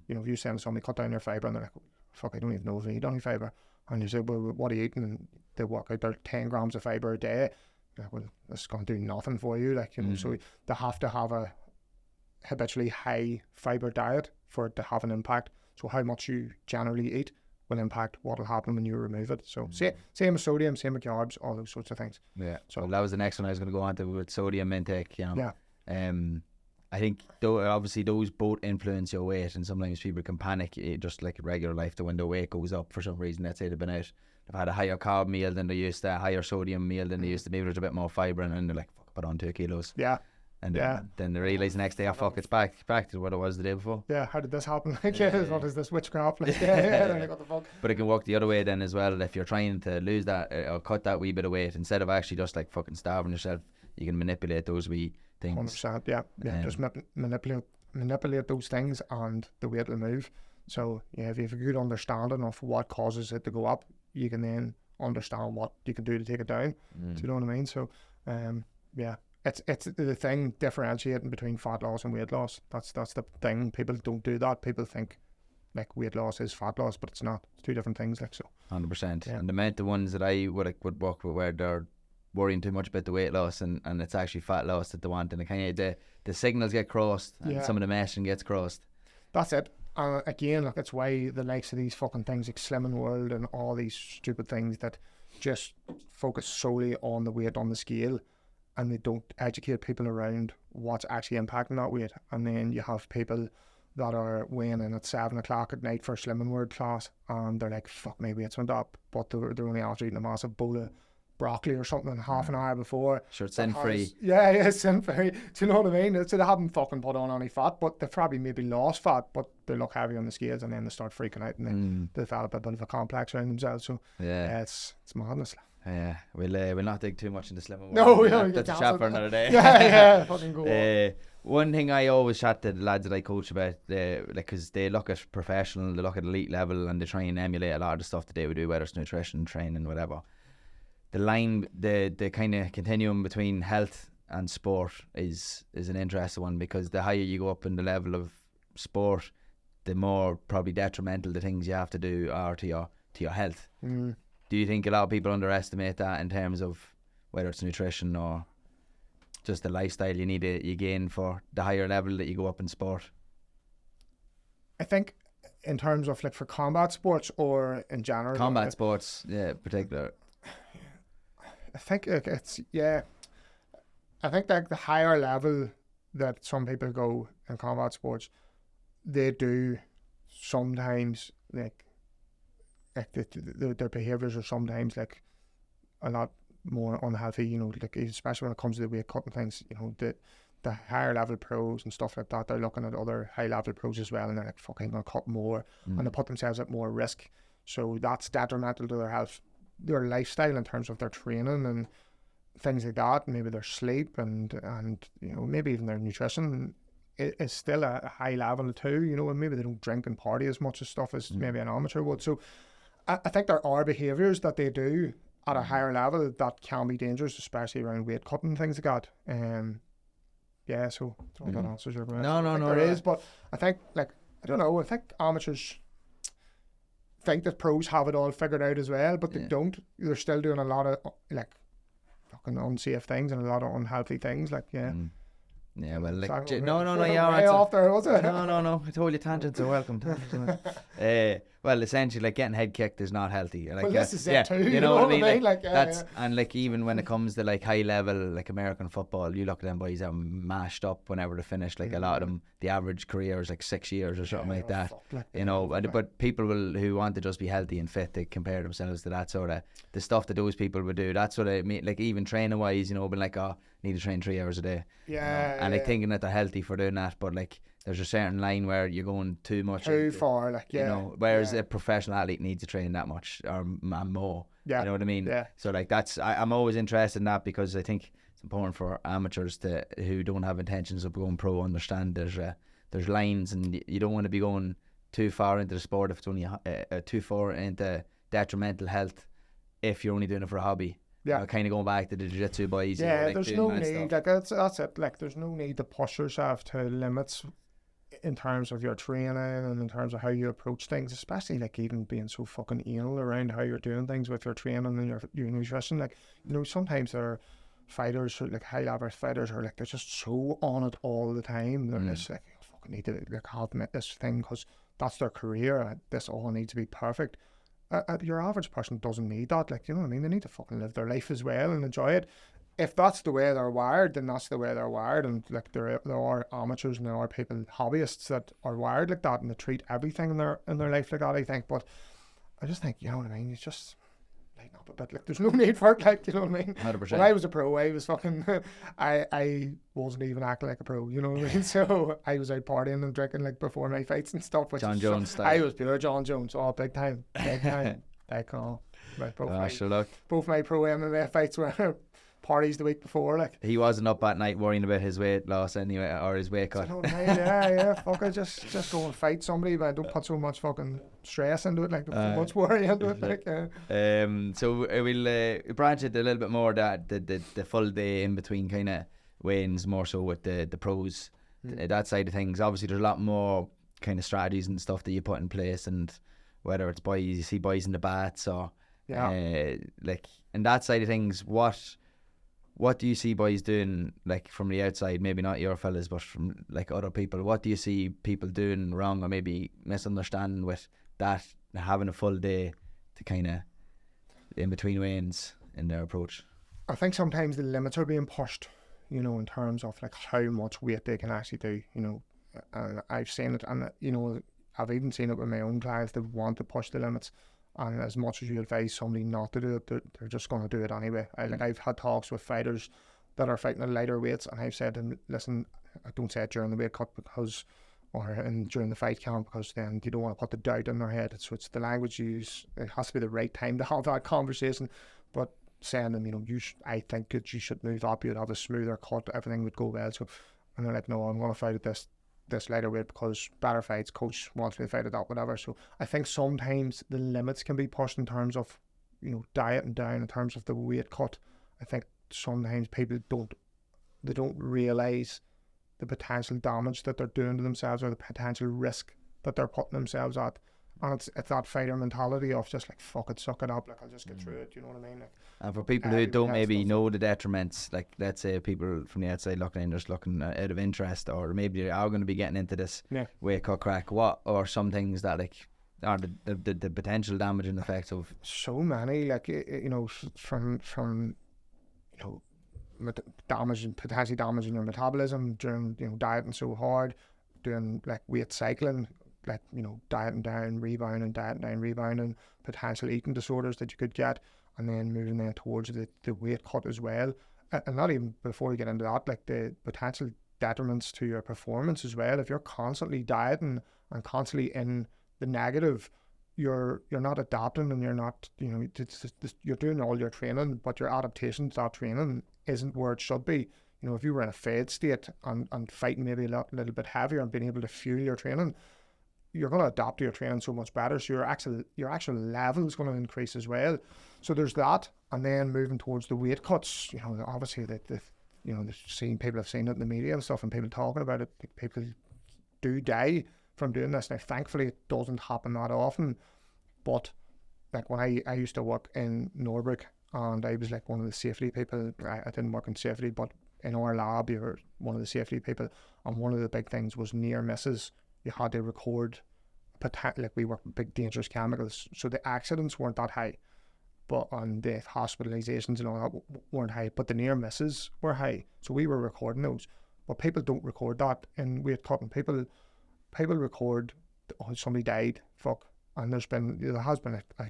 You know, if you send somebody cut down your fibre and they're like, fuck, I don't even know if I eat any fibre. And you say, well, what are you eating? And they work out their 10 grams of fibre a day. You're like, well, this is going to do nothing for you. Like, you know, so they have to have a habitually high fibre diet for it to have an impact. So how much you generally eat will impact what will happen when you remove it. So same with sodium, same with carbs, all those sorts of things. Yeah. So that was the next one I was going to go on to with sodium intake. You know. Yeah. I think obviously those both influence your weight, and sometimes people can panic just like regular life. When their weight goes up for some reason, let's say they've been out, they've had a higher carb meal than they used to, a higher sodium meal than they used to. Maybe there's a bit more fibre, and they're like, fuck, put on 2 kilos. Yeah. And then they realise the next day, oh fuck, it's back to what it was the day before. Yeah, how did this happen? Like, what is this witchcraft? Like, like, what the fuck? But it can work the other way then as well. If you're trying to lose that or cut that wee bit of weight, instead of actually just like fucking starving yourself, you can manipulate those wee things. 100%, yeah. Just manipulate those things, and the weight will move. So yeah, if you have a good understanding of what causes it to go up, you can then understand what you can do to take it down. Do you know what I mean? So, yeah. It's the thing differentiating between fat loss and weight loss. That's the thing. People don't do that. People think like weight loss is fat loss, but it's not. It's 2 different things. Like so. 100%. Yeah. And the amount of ones that I would work with where they're worrying too much about the weight loss and it's actually fat loss that they want, and the signals get crossed and some of the meshing gets crossed. That's it. And again, look, it's why the likes of these fucking things like Slimming World and all these stupid things that just focus solely on the weight on the scale, and they don't educate people around what's actually impacting that weight. And then you have people that are weighing in at 7 o'clock at night for a Slimming World class, and they're like, fuck, my weight's went up, but they're only after eating a massive bowl of broccoli or something half an hour before. Sure, it's sin free. Yeah, it's sin free. Do you know what I mean? So they haven't fucking put on any fat, but they've probably maybe lost fat, but they look heavy on the scales, and then they start freaking out, and then they develop a bit of a complex around themselves. So yeah, it's madness. Yeah, we'll not dig too much into Slimming World. No, that's a chat for another day. Yeah, fucking go on. One thing I always chat to the lads that I coach about, because they look at professional, they look at elite level, and they try and emulate a lot of the stuff that they would do, whether it's nutrition, training, whatever. The kind of continuum between health and sport is an interesting one, because the higher you go up in the level of sport, the more probably detrimental the things you have to do are to your health. Do you think a lot of people underestimate that in terms of whether it's nutrition or just the lifestyle you gain for the higher level that you go up in sport? I think in terms of like for combat sports or in general. Combat sports, yeah, particular. I think it's I think that the higher level that some people go in combat sports, they do sometimes like their behaviours are sometimes like a lot more unhealthy, you know, like especially when it comes to the weight cutting things, you know, the higher level pros and stuff like that, they're looking at other high level pros as well, and they're like fucking gonna cut more, and they put themselves at more risk, so that's detrimental to their health, their lifestyle in terms of their training and things like that, and maybe their sleep and you know, maybe even their nutrition is still a high level too, you know, and maybe they don't drink and party as much as stuff as maybe an amateur would. So I think there are behaviours that they do at a higher level that can be dangerous, especially around weight cutting and things like that. Yeah, so I don't know if that answers your question. No, there is, but I think, like, I don't know, I think amateurs think that pros have it all figured out as well, but they don't. They're still doing a lot of like fucking unsafe things and a lot of unhealthy things, like, Yeah, well, like, Sorry, no, way yeah, off there, was it? no, I told you tangents are welcome. Well, essentially, like, getting head kicked is not healthy. Like, Well, this is it too. You know what I mean? Like, that's and like even when it comes to like high level, like American football, you look at them boys that are mashed up whenever they finish. Like a lot of them, the average career is like 6 years or something like that. You know, but people who want to just be healthy and fit, they compare themselves to that sort of the stuff that those people would do. That's what I mean. Like even training wise, you know, being like, oh, need to train 3 hours a day. Yeah. You know? And like thinking that they're healthy for doing that, but like there's a certain line where you're going too much. Too far, like, you know, whereas a professional athlete needs to train that much or more. Yeah. You know what I mean? Yeah. So like I'm always interested in that, because I think it's important for amateurs who don't have intentions of going pro understand there's lines, and you don't want to be going too far into the sport if it's only too far into detrimental health if you're only doing it for a hobby. Yeah, you know, kind of going back to the jiu-jitsu boys. Yeah, you know, like there's no need. Like that's it. Like there's no need to push yourself to limits in terms of your training and in terms of how you approach things, especially like even being so fucking anal around how you're doing things with your training and your nutrition. Like, you know, sometimes there are fighters, like high level fighters, are like they're just so on it all the time. They're just like, I fucking need to like have this thing because that's their career. This all needs to be perfect. Your average person doesn't need that. Like, you know what I mean? They need to fucking live their life as well and enjoy it. If that's the way they're wired, then that's the way they're wired. And like there are amateurs and there are people, hobbyists, that are wired like that and they treat everything in their life like that, I think. But I just think, you know what I mean, you just lighten up a bit. Like there's no need for it, like, you know what I mean? 100%. When I was a pro, I was fucking I wasn't even acting like a pro, you know what I mean? So I was out partying and drinking like before my fights and stuff, which John Jones style. I was pure John Jones, big time. Like, both my pro MMA fights were parties the week before, like. He wasn't up at night worrying about his weight loss anyway, or his weight cut. Fuck it, just go and fight somebody, but don't put so much fucking stress into it, like so much worry into it, like. So we'll branch it a little bit more, that the full day in between kind of weigh-ins, more so with the pros, that side of things. Obviously there's a lot more kind of strategies and stuff that you put in place, and whether it's boys, you see boys in the bats, or like, and that side of things, what do you see boys doing, like from the outside, maybe not your fellas, but from like other people? What do you see people doing wrong or maybe misunderstanding with that, having a full day to kind of in between weigh-ins in their approach? I think sometimes the limits are being pushed, you know, in terms of like how much weight they can actually do, you know. And I've seen it, and you know, I've even seen it with my own clients that want to push the limits. And as much as you advise somebody not to do it, they're just going to do it anyway. I've had talks with fighters that are fighting at lighter weights, and I've said to them, listen, I don't say it during the weight cut during the fight camp, because then you don't want to put the doubt in their head. So it's the language you use. It has to be the right time to have that conversation. But saying to them, you know, I think that you should move up, you'd have a smoother cut, everything would go well. So, and they're like, no, I'm going to fight at this lighter weight because better fights, coach wants me to fight at that, whatever. So I think sometimes the limits can be pushed in terms of, you know, dieting down, in terms of the weight cut. I think sometimes people don't realise the potential damage that they're doing to themselves, or the potential risk that they're putting themselves at And it's that fighter mentality of just like, fuck it, suck it up, like I'll just get through it, you know what I mean? Like, and for people who don't maybe know the detriments, like let's say people from the outside looking in, just looking out of interest, or maybe they are going to be getting into this weight cut crack, what are some things that like are the potential damaging effects of? So many, like, you know, from you know, potentially damaging your metabolism during, you know, dieting so hard, doing like weight cycling, like, you know, dieting down, rebounding, potential eating disorders that you could get, and then moving then towards the weight cut as well. And not even before you get into that, like the potential detriments to your performance as well. If you're constantly dieting and constantly in the negative, you're not adapting, and you're not, you know, you're doing all your training, but your adaptation to that training isn't where it should be. You know, if you were in a fed state and fighting maybe a little bit heavier and being able to fuel your training, you're going to adapt to your training so much better. So your actual level is going to increase as well. So there's that, and then moving towards the weight cuts. You know, obviously you know, people have seen it in the media and stuff, and people talking about it. People do die from doing this. Now, thankfully, it doesn't happen that often. But like when I used to work in Norbrook, and I was like one of the safety people. I didn't work in safety, but in our lab, you were one of the safety people. And one of the big things was near misses. You had to record, like we work with big dangerous chemicals, so the accidents weren't that high, but on the hospitalizations and all that weren't high, but the near misses were high. So we were recording those, but people don't record that in weight cutting. People record, oh, somebody died, fuck. And there has been a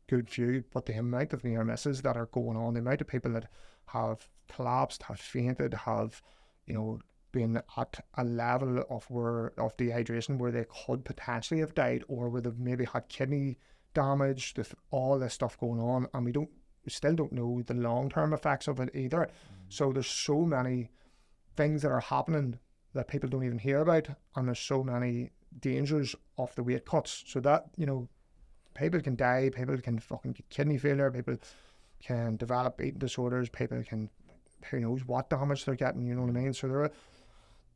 good few, but the amount of near misses that are going on, the amount of people that have collapsed, have fainted, have, you know, been at a level of dehydration where they could potentially have died, or where they've maybe had kidney damage, all this stuff going on, and we still don't know the long-term effects of it either. So there's so many things that are happening that people don't even hear about, and there's so many dangers of the weight cuts, so that, you know, people can die, people can fucking get kidney failure, people can develop eating disorders, people can, who knows what damage they're getting, you know what I mean? So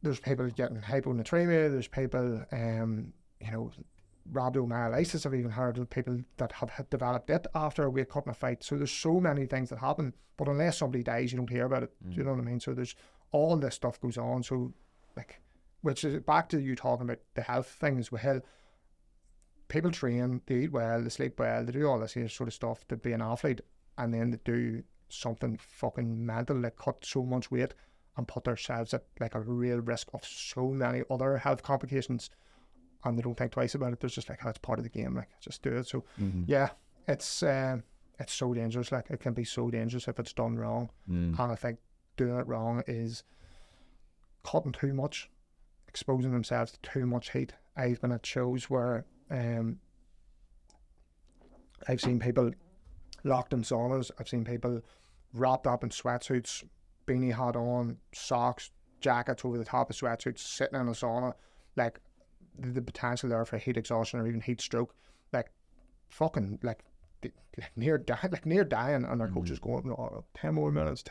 there's people getting hyponatremia, there's people, you know, rhabdomyolysis. I've even heard of people that have developed it after a weight cutting fight. So there's so many things that happen, but unless somebody dies, you don't hear about it. Do you know what I mean? So there's all this stuff goes on. So like, which is back to you talking about the health thing as well. People train, they eat well, they sleep well, they do all this sort of stuff to be an athlete, and then they do something fucking mental, like cut so much weight and put themselves at like a real risk of so many other health complications, and they don't think twice about it. They're just like, oh, it's part of the game, like just do it. So yeah, it's so dangerous. Like it can be so dangerous if it's done wrong. And I think doing it wrong is cutting too much, exposing themselves to too much heat. I've been at shows where I've seen people locked in saunas. I've seen people wrapped up in sweatsuits, beanie hat on, socks, jackets over the top of sweatsuits, sitting in a sauna. Like the potential there for heat exhaustion or even heat stroke. Like fucking like near dying, and their coach is going, oh, 10 more minutes.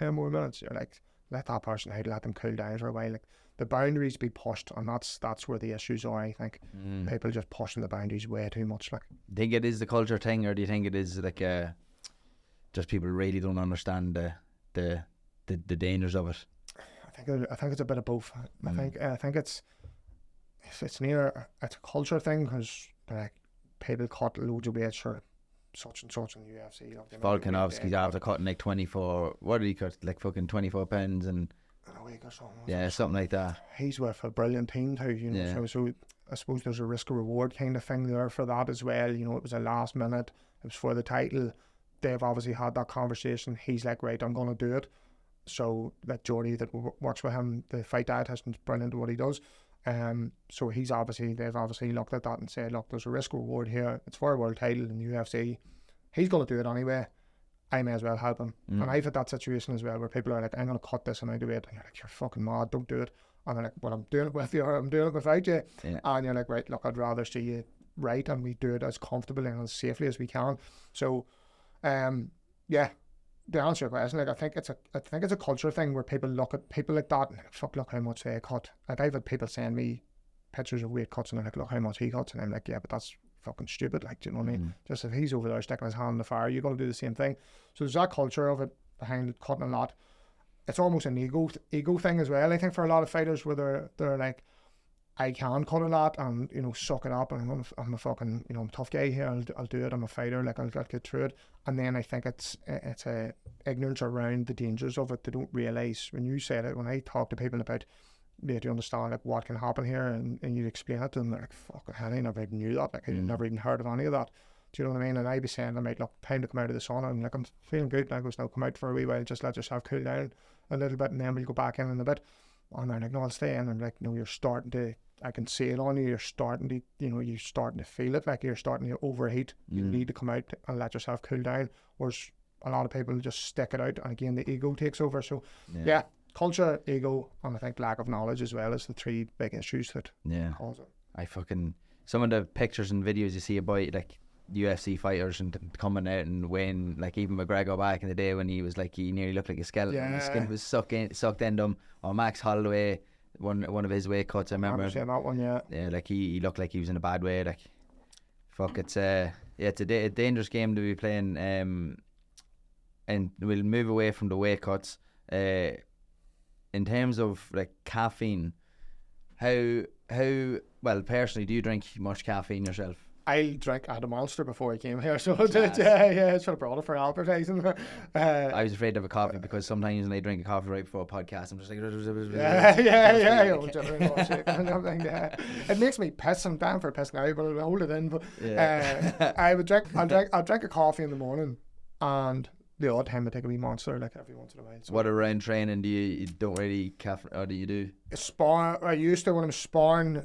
You're like, let that person out, let them cool down for a while. Like the boundaries be pushed, and that's where the issues are. I think people just pushing the boundaries way too much. Like, do you think it is the culture thing, or do you think it is like just people really don't understand the dangers of it? I think it's a bit of both. I think it's a culture thing, because like people cut loads of weight for such and such in the UFC. Like Volkanovski's after cutting like 24. What did he cut? Like fucking 24 pounds and a week or something. Yeah, something like that. He's with a brilliant team too, you know. Yeah. So I suppose there's a risk reward kind of thing there for that as well. You know, it was a last minute. It was for the title. They've obviously had that conversation. He's like, right, I'm going to do it. So that Jordy that works with him, the fight dietitian, is brilliant at what he does. So they've obviously looked at that and said, look, there's a risk reward here. It's for a world title in UFC. He's going to do it anyway. I may as well help him. And I've had that situation as well where people are like, I'm going to cut this amount of weight. And you're like, you're fucking mad, don't do it. And they're like, well, I'm doing it with you, or I'm doing it without you. Yeah. And you're like, right, look, I'd rather see you right, and we do it as comfortably and as safely as we can. So, yeah, to answer your question, like I think it's a culture thing where people look at people like that and like, fuck, look how much they cut. Like I've had people send me pictures of weight cuts and they're like, look how much he cuts, and I'm like, yeah, but that's fucking stupid. Like, do you know what I mean? Just if he's over there sticking his hand in the fire, you're going to do the same thing. So there's that culture of it behind it, cutting a lot. It's almost an ego thing as well. I think for a lot of fighters where they're like, I can cut a lot and, you know, suck it up, and I'm a fucking, you know, I'm a tough guy here, I'll do it, I'm a fighter, like I'll get through it. And then I think it's a ignorance around the dangers of it. They don't realise, when you said it, when I talk to people about, do you understand like what can happen here, and you explain it to them, they're like, fuck, I never even knew that, like I never even heard of any of that. Do you know what I mean? And I'd be saying, I might look, time to come out of the sauna, and like, I'm feeling good, and I goes, now come out for a wee while, just let yourself cool down a little bit, and then we'll go back in a bit. And they're like, no, I'll stay in. And I'm like, no, you're starting to, I can see it on you, you're starting to, you know, you're starting to feel it, like you're starting to overheat. You need to come out and let yourself cool down. Whereas a lot of people just stick it out, and again, the ego takes over. So yeah, culture, ego, and I think lack of knowledge as well is the three big issues that cause it. Some of the pictures and videos you see about like UFC fighters and coming out and weighing, like even McGregor back in the day when he was like, he nearly looked like a skeleton. His skin was sucked into him. Or Max Holloway, one of his weight cuts, I remember. I've seen that one, yeah, like he looked like he was in a bad way. Like, fuck, it's a dangerous game to be playing. And we'll move away from the weight cuts. In terms of like caffeine, how well personally do you drink much caffeine yourself? I had a Monster before I came here, so I should have brought it for advertising. I was afraid of a coffee because sometimes when I drink a coffee right before a podcast, I'm just like, It makes me piss. I'm down for a piss now, but I'll hold it in. But I'll drink a coffee in the morning, and the odd time I take a wee Monster, like every once in a while. So what around training do you don't really caffeine, or do you do? Spar. I used to when I'm sparring.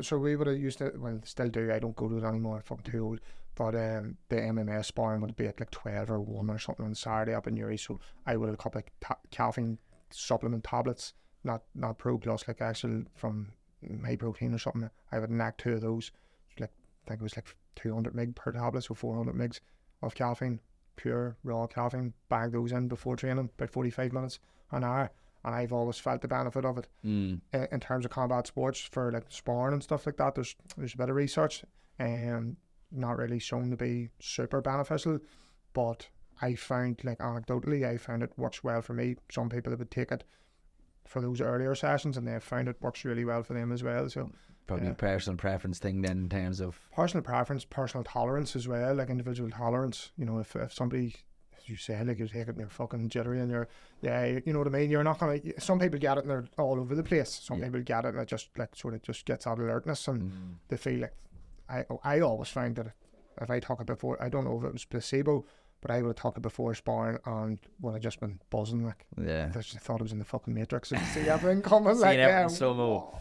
So we would have used to, well, still do. I don't go to it anymore. I'm fucking too old. But the MMA sparring would be at like 12 or 1 or something on Saturday up in Newry. So I would have a couple of caffeine supplement tablets, not Pro Plus, like actual from High Protein or something. I would knack 2 of those. Like, I think it was like 200 mg per tablet, so 400 mgs of caffeine, pure raw caffeine. Bag those in before training, about 45 minutes, an hour. And I've always felt the benefit of it. In terms of combat sports, for like sparring and stuff like that, there's a bit of research, and not really shown to be super beneficial, but I found, like anecdotally, it works well for me. Some people would take it for those earlier sessions, and they've found it works really well for them as well. So probably a personal preference thing then, in terms of personal preference, personal tolerance as well, like individual tolerance. You know, if somebody, you say, like, you're taking, you're fucking jittery and you're, you know what I mean, you're not gonna, some people get it and they're all over the place, some people get it and it just like sort of just gets that alertness, and they feel like, I always find that if I talk it before, I don't know if it was placebo, but I would have talked it before sparring and would have just been buzzing, like, I just thought it was in the fucking Matrix and see everything coming, like, everything slow-mo.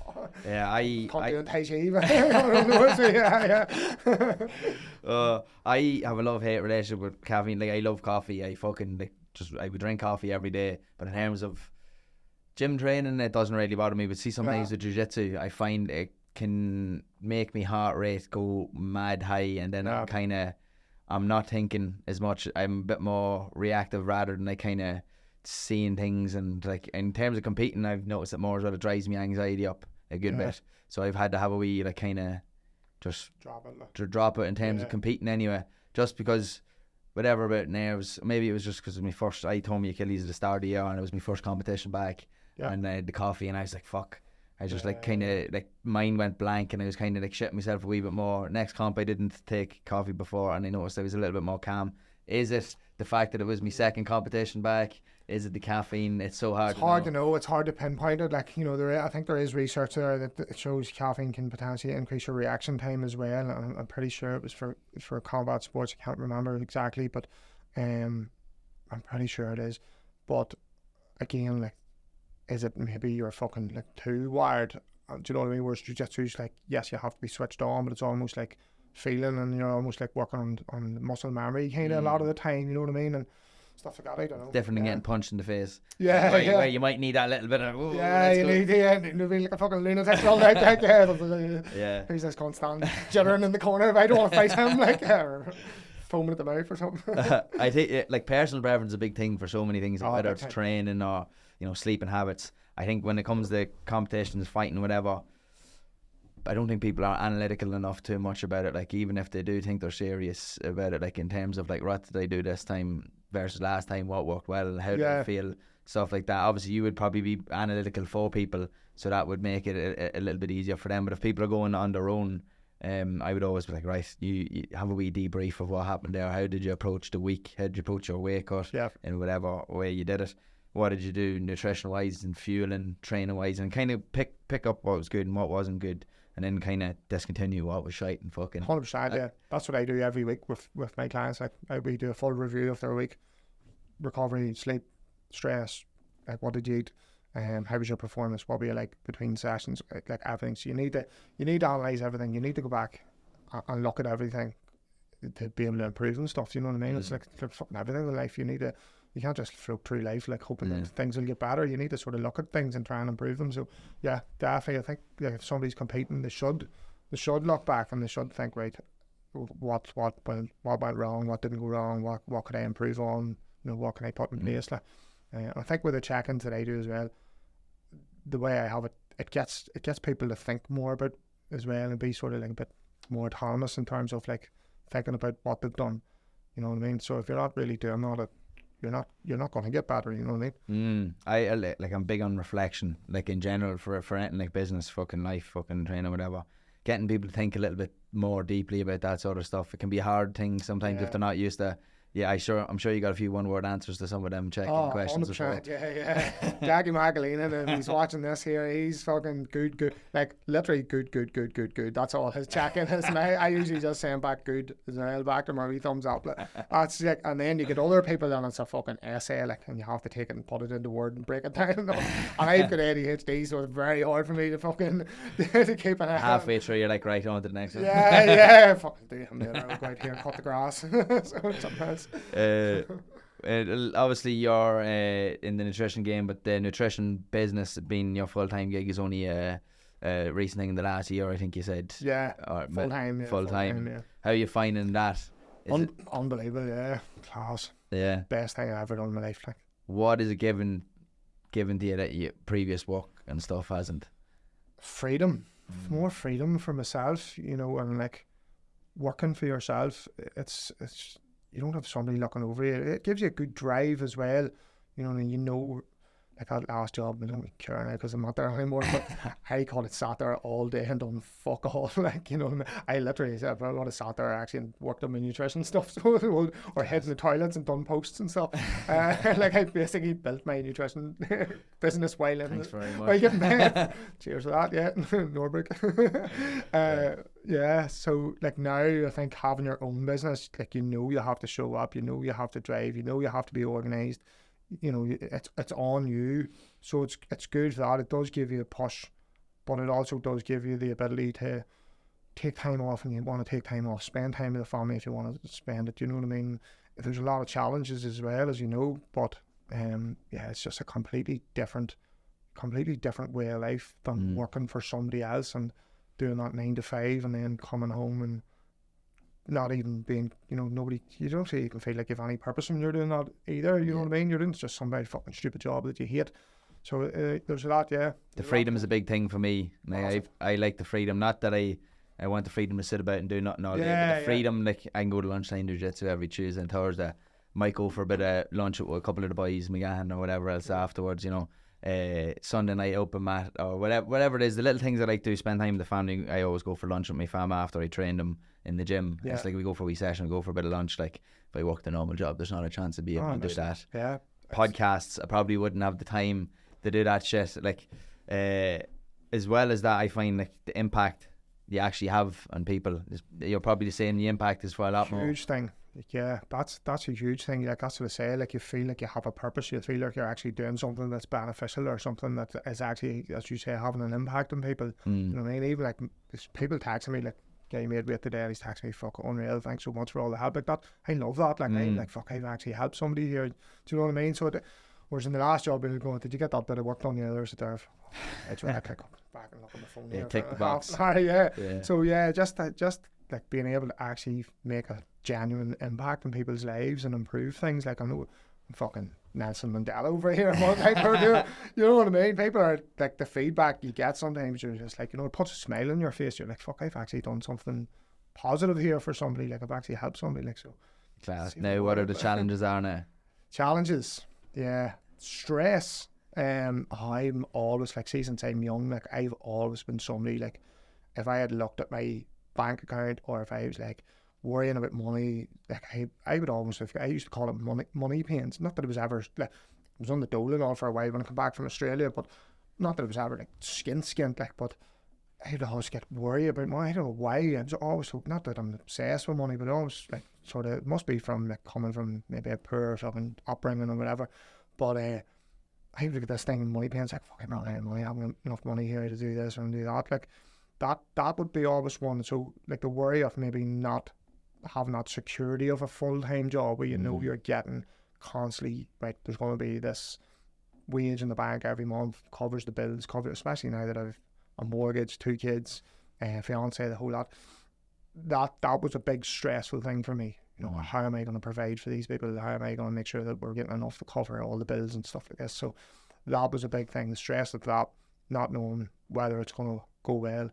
I can't do it Tai Chi, but I don't know, so I have a love-hate relationship with caffeine. Like, I love coffee. I would drink coffee every day. But in terms of gym training, it doesn't really bother me. But see, sometimes with jiu-jitsu, I find it can make me heart rate go mad high, and then I'm not thinking as much. I'm a bit more reactive rather than like kind of seeing things. And like in terms of competing, I've noticed that more as well. It drives me anxiety up a good bit. So I've had to have a wee like kind of just drop it in terms of competing anyway, just because whatever about nerves. Maybe it was just because it was my first, I told me Achilles at the start of the year, and it was my first competition back, and I had the coffee, and I was like, fuck, I just like kind of like mind went blank, and I was kind of like shitting myself a wee bit more. Next comp I didn't take coffee before, and I noticed I was a little bit more calm. Is it the fact that it was my second competition back? Is it the caffeine? It's so hard. It's hard to know. It's hard to pinpoint it. Like, you know, I think there is research there that it shows caffeine can potentially increase your reaction time as well. And I'm pretty sure it was for combat sports. I can't remember exactly, but I'm pretty sure it is. But again, like, is it maybe you're fucking like too wired? Do you know what I mean? Whereas jiu-jitsu's like, yes, you have to be switched on, but it's almost like feeling, and you're almost like working on muscle memory kind of a lot of the time. You know what I mean? And stuff like that, I don't know. Different than getting punched in the face. Where you might need that little bit of. You need to be like a fucking lunatic all night. Like, he's just constant jittering in the corner. If I don't want to fight him, like foaming at the mouth or something. I think like personal preference is a big thing for so many things, whether it's training or sleeping habits. I think when it comes to competitions, fighting, whatever, I don't think people are analytical enough too much about it. Like, even if they do think they're serious about it, like in terms of like, what did I do this time versus last time, what worked well, how did I feel, stuff like that. Obviously you would probably be analytical for people, so that would make it a little bit easier for them. But if people are going on their own, I would always be like, right, you have a wee debrief of what happened there. How did you approach the week? How did you approach your weight cut? In whatever way you did it. What did you do nutrition wise and fueling, training wise, and kind of pick up what was good and what wasn't good, and then kind of discontinue what was shite and fucking 100%. Yeah, that's what I do every week with my clients. We do a full review of their week, recovery, sleep, stress, like what did you eat, how was your performance, what were you like between sessions, like everything. So you need to analyse everything. You need to go back and look at everything to be able to improve and stuff. You know what I mean? It's like fucking everything in life. You can't just float through life like hoping that things will get better. You need to sort of look at things and try and improve them. So yeah, definitely. I think if somebody's competing, they should look back and they should think, right, what went wrong, what didn't go wrong, what could I improve on, what can I put in place. Like, I think with the check-ins that I do as well, the way I have it gets people to think more about as well and be sort of like a bit more autonomous in terms of like thinking about what they've done. You know what I mean? So if you're not really doing that, you're not going to get better, you know what I mean? I'm big on reflection, like in general for anything like business, fucking life, fucking training, whatever. Getting people to think a little bit more deeply about that sort of stuff. It can be a hard thing sometimes if they're not used to. Yeah, I'm sure you got a few one-word answers to some of them checking questions. 100%, yeah. Jackie Magdalena, and he's watching this here. He's fucking good. Like, literally good. That's all his check-in is. And I usually just send back good as well back to him, or thumbs up. Like, that's like, and then you get other people, and it's a fucking essay, like, and you have to take it and put it into Word and break it down. And I've got ADHD, so it's very hard for me to fucking to keep an eye. Halfway through, you're like, right, on to the next one. Yeah. Fucking damn, go out here and cut the grass. So sometimes. Obviously you're in the nutrition game, but the nutrition business being your full-time gig is only a recent thing in the last year, I think you said. Full-time. Yeah. How are you finding that? Unbelievable, yeah. Class. Yeah. Best thing I've ever done in my life. Like. What is it given to you that your previous work and stuff hasn't? Freedom. More freedom for myself, and like working for yourself. It's you don't have somebody looking over you. It gives you a good drive as well, like that last job, I don't care now because I'm not there anymore, but I could have sat there all day and done fuck all, like, I literally said, I would have sat there actually and worked on my nutrition stuff, or hid in the toilets and done posts and stuff. Like, I basically built my nutrition business while in. Thanks very much. Cheers for that, yeah. Norbrook. Yeah, so like now I think having your own business, like, you have to show up, you have to drive, you have to be organised. It's on you, so it's good for that. It does give you a push, but it also does give you the ability to take time off, and you want to take time off, spend time with the family if you want to spend it. You know what I mean? There's a lot of challenges as well, as you know, but it's just a completely different way of life than working for somebody else and doing that 9 to 5 and then coming home and not even being, nobody, you don't even feel like you have any purpose when you're doing that either, you know what I mean? You're doing just some very fucking stupid job that you hate. So there's a lot, yeah. The freedom is a big thing for me. I like the freedom, not that I want the freedom to sit about and do nothing all day, but the freedom, like, I can go to lunchtime do Jitsu every Tuesday and Thursday. Might go for a bit of lunch with a couple of the boys, Magee or whatever else afterwards, Sunday night open mat or whatever it is, the little things I like to do, spend time with the family. I always go for lunch with my fam after I train them in the gym. It's like we go for a wee session, we go for a bit of lunch. Like, if I worked a normal job, there's not a chance to be able to do that. Yeah. Podcasts, I probably wouldn't have the time to do that shit. Like, as well as that, I find like the impact you actually have on people, you're probably saying the impact is for a lot more. Huge thing. Like, yeah, that's a huge thing. Like, that's what I say. Like, you feel like you have a purpose. You feel like you're actually doing something that's beneficial, or something that is actually, as you say, having an impact on people. You know what I mean? Even like people texting me, like, guy you made with today, he's texting me, fuck, unreal, thanks so much for all the help. Like that, I love that. Like, I'm like, fuck, I've actually helped somebody here. Do you know what I mean? So, whereas in the last job, we were going, did you get that bit of work done? Yeah, there's it there. I click back and look on the phone. Yeah, tick the box. Yeah. So yeah, just like being able to actually make a genuine impact in people's lives and improve things. Like, I know fucking Nelson Mandela over here. You know what I mean? People are like, the feedback you get sometimes, you're just like, you know, it puts a smile on your face. You're like, fuck, I've actually done something positive here for somebody. Like, I've actually helped somebody. Like, so. Class. Now, what are the challenges are now? Challenges, yeah. Stress. I'm always, like, see, since I'm young, like, I've always been somebody, like, if I had looked at my bank account, or if I was like worrying about money, like I would almost have, I used to call it money pains. Not that it was ever, like, I was on the dole and all for a while when I come back from Australia, but not that it was ever like skin like, but I would always get worried about money. I don't know why. I was always, not that I'm obsessed with money, but always like, sort of, it must be from like coming from maybe a poor fucking upbringing or whatever, but I would get this thing, money pains, like, fucking not enough money, I haven't enough money here to do this and do that, like, that would be always one. So like the worry of maybe not having that security of a full-time job where you know you're getting constantly, right, there's going to be this wage in the bank every month, covers the bills, especially now that I've a mortgage, 2 kids, fiance, the whole lot. That was a big stressful thing for me. You know, how am I going to provide for these people? How am I going to make sure that we're getting enough to cover all the bills and stuff like this? So that was a big thing, the stress of that, not knowing whether it's going to go well.